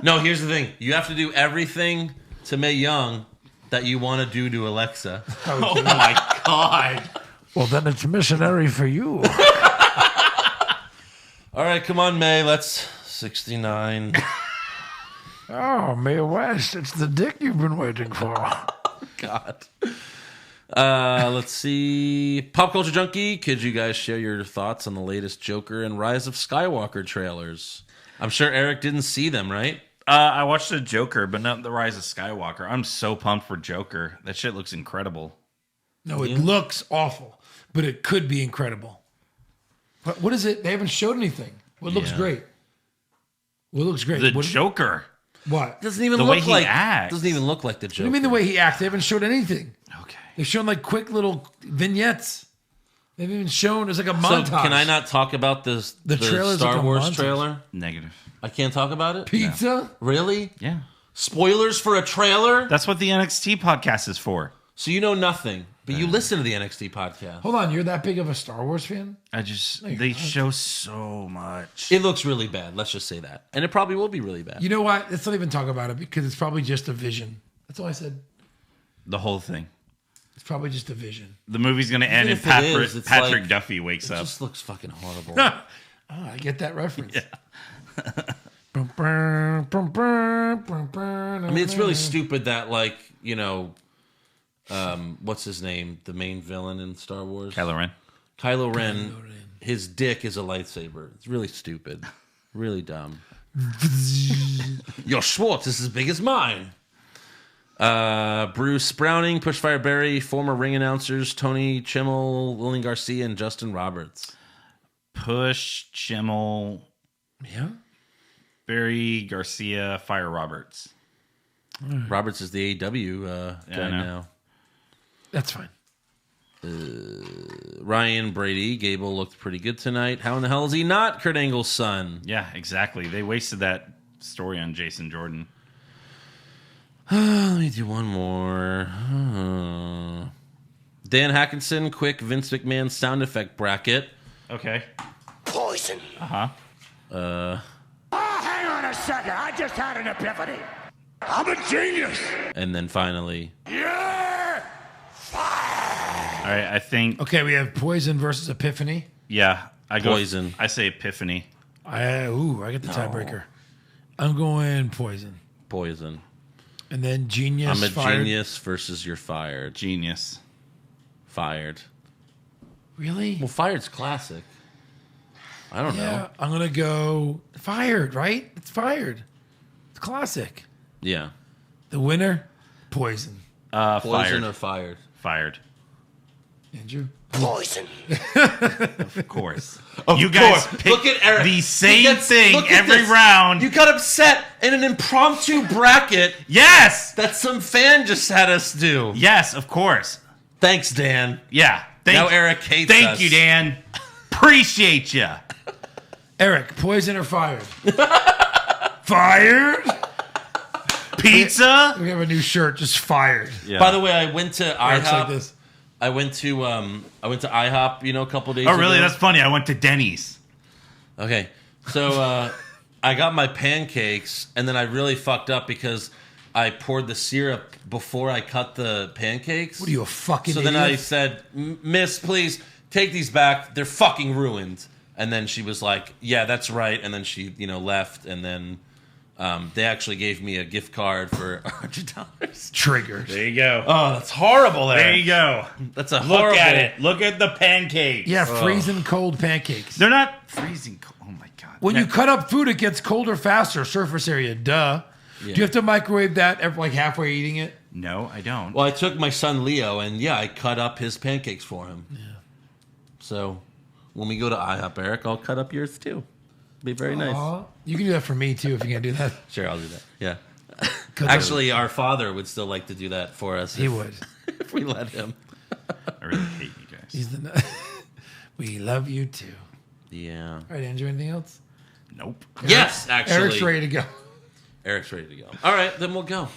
No, here's the thing. You have to do everything to Mae Young that you want to do to Alexa. Oh my God. Well, then it's missionary for you. All right, come on, Mae. Let's 69. Oh, Mae West, it's the dick you've been waiting for. God. Let's see. Pop Culture Junkie, could you guys share your thoughts on the latest Joker and Rise of Skywalker trailers? I'm sure Eric didn't see them, right? I watched the Joker, but not the Rise of Skywalker. I'm so pumped for Joker. That shit looks incredible. No, it looks awful, but it could be incredible. But what is it? They haven't showed anything. What looks great? What looks great? The Joker. What? Doesn't even The look way he like acts. Doesn't even look like the Joker. What do you mean the way he acts? They haven't showed anything. Okay. They've shown like quick little vignettes. They haven't even shown. There's like a montage. So can I not talk about the trailer's Star like a Wars montage. trailer? Negative. I can't talk about it? Pizza? Really? Yeah. Spoilers for a trailer? That's what the NXT podcast is for. So you know nothing, but you listen to the NXT podcast. Hold on, you're that big of a Star Wars fan? They show so much. It looks really bad. Let's just say that. And it probably will be really bad. You know what? Let's not even talk about it because it's probably just a vision. That's all I said. The whole thing. It's probably just a vision. The movie's going to end and if it is, it's Patrick like- Duffy wakes It up. just looks fucking horrible. Oh, I get that reference. I mean, it's really stupid that, like, what's his name? The main villain in Star Wars? Kylo Ren. Kylo Ren, his dick is a lightsaber. It's really stupid. Really dumb. Your Schwartz is as big as mine. Bruce Browning, Pushfire Barry, former ring announcers Tony Chimmel, Lillian Garcia, and Justin Roberts. Push, Chimmel, Yeah? Barry, Garcia, Fire Roberts. Roberts is the AEW guy I know. now. That's fine. Ryan Brady, Gable looked pretty good tonight. How in the hell is he not Kurt Angle's son? Yeah, exactly. They wasted that story on Jason Jordan. Let me do one more. Dan Hackinson, quick Vince McMahon sound effect bracket. Okay. Poison. Uh-huh. Hang on a second. I just had an epiphany. I'm a genius. And then finally, You're fired. All right, I think... Okay, we have Poison versus Epiphany. Yeah, I go... Poison. I say Epiphany. I get the tiebreaker. I'm going Poison. Poison. And then Genius. I'm a fired. genius versus you're fired. Genius. Fired. Really? Well, fired's classic. I don't know. I'm going to go Fired, right? It's Fired. It's classic. Yeah. The winner, Poison. Poison Fired. or fired? Fired. Andrew? Poison. Of course. You guys pick Look at Eric. the same thing Look at every this. round. You got upset in an impromptu bracket Yes! that some fan just had us do. Yes, of course. Thanks, Dan. Yeah. Now Eric hates us. Thank you, Dan. Appreciate you. Eric, Poison or Fired? Fired? Pizza? We have a new shirt, just Fired. Yeah. By the way, I went to Eric's IHOP. like this. I went to IHOP, a couple days Oh, ago. really? That's funny. I went to Denny's. Okay. So I got my pancakes, and then I really fucked up because I poured the syrup before I cut the pancakes. What are you, a fucking So idiot? then I said, Miss, please take these back. They're fucking ruined. And then she was like, yeah, that's right. And then she, left. And then they actually gave me a gift card for $100. Triggered. There you go. Oh, that's horrible there. There you go. That's a Look horrible... at it. Look at the pancakes. Yeah, freezing cold pancakes. They're not freezing cold. Oh, my God. When you cut up food, it gets colder faster. Surface area, duh. Yeah. Do you have to microwave that like halfway eating it? No, I don't. Well, I took my son Leo, and I cut up his pancakes for him. Yeah. So when we go to IHOP, Eric, I'll cut up yours too. Be very nice. Aw. You can do that for me too if you can't do that. Sure, I'll do that. Yeah. Actually, our father would still like to do that for us. He would. If we let him. I really hate you guys. He's the. We love you too. Yeah. All right, Andrew. Anything else? Nope. Yes, actually. Eric's ready to go. Eric's ready to go. All right, then we'll go.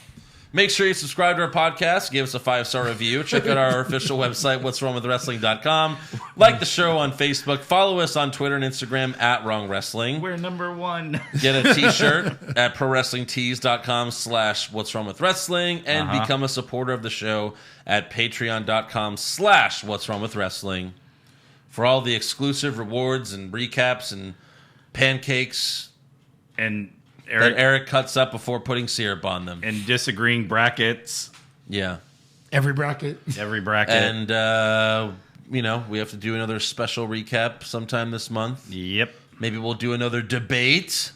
Make sure you subscribe to our podcast. Give us a 5-star review. Check out our official website, what'swrongwithwrestling.com. Like the show on Facebook. Follow us on Twitter and Instagram at Wrong Wrestling. We're number one. Get a t-shirt at prowrestlingtees.com/what'swrongwithwrestling and become a supporter of the show at patreon.com/what'swrongwithwrestling for all the exclusive rewards and recaps and pancakes And that Eric cuts up before putting syrup on them. and disagreeing brackets. Yeah. Every bracket. Every bracket. And, we have to do another special recap sometime this month. Yep. Maybe we'll do another debate.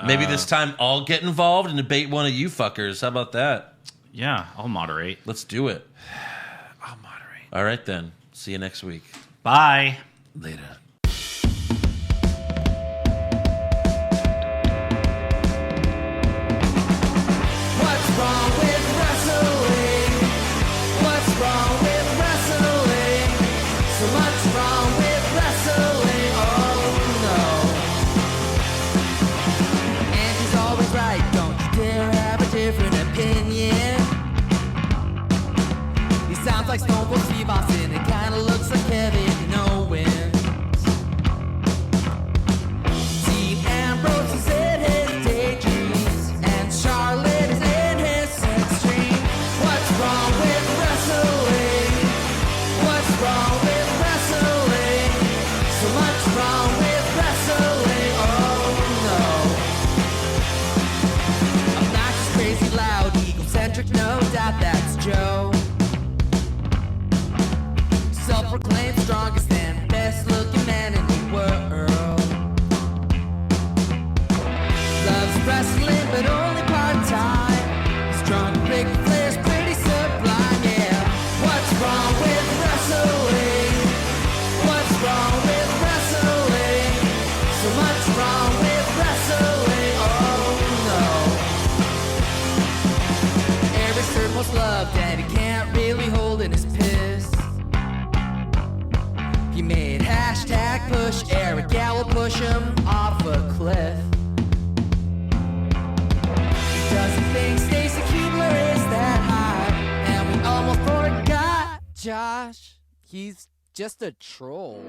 Maybe this time I'll get involved and debate one of you fuckers. How about that? Yeah, I'll moderate. Let's do it. I'll moderate. All right, then. See you next week. Bye. Later. What's wrong with wrestling? What's wrong with wrestling? So much wrong with wrestling. Oh no. And he's always right. Don't you dare have a different opinion. He sounds like Stone Cold Steve Austin. It kinda looks like Kevin Owens. Dean Ambrose is in his daydreams, and Charlotte is in his sex dream. What's wrong with wrestling? What's wrong with wrestling? So much wrong with wrestling. Oh no. Obnoxious, crazy, loud, egocentric, no doubt that's Joe. Self-proclaimed strongest and best-looking man in the world. Loves wrestling, but only part-time. Strong, big players, pretty sublime, yeah. What's wrong with wrestling? What's wrong with wrestling? So much wrong with wrestling, oh no. Eric's third most loved, and he can't really hold in his push Eric, yeah, we'll push him off a cliff. He doesn't think Stacy Keibler is that high, and we almost forgot Josh. He's just a troll.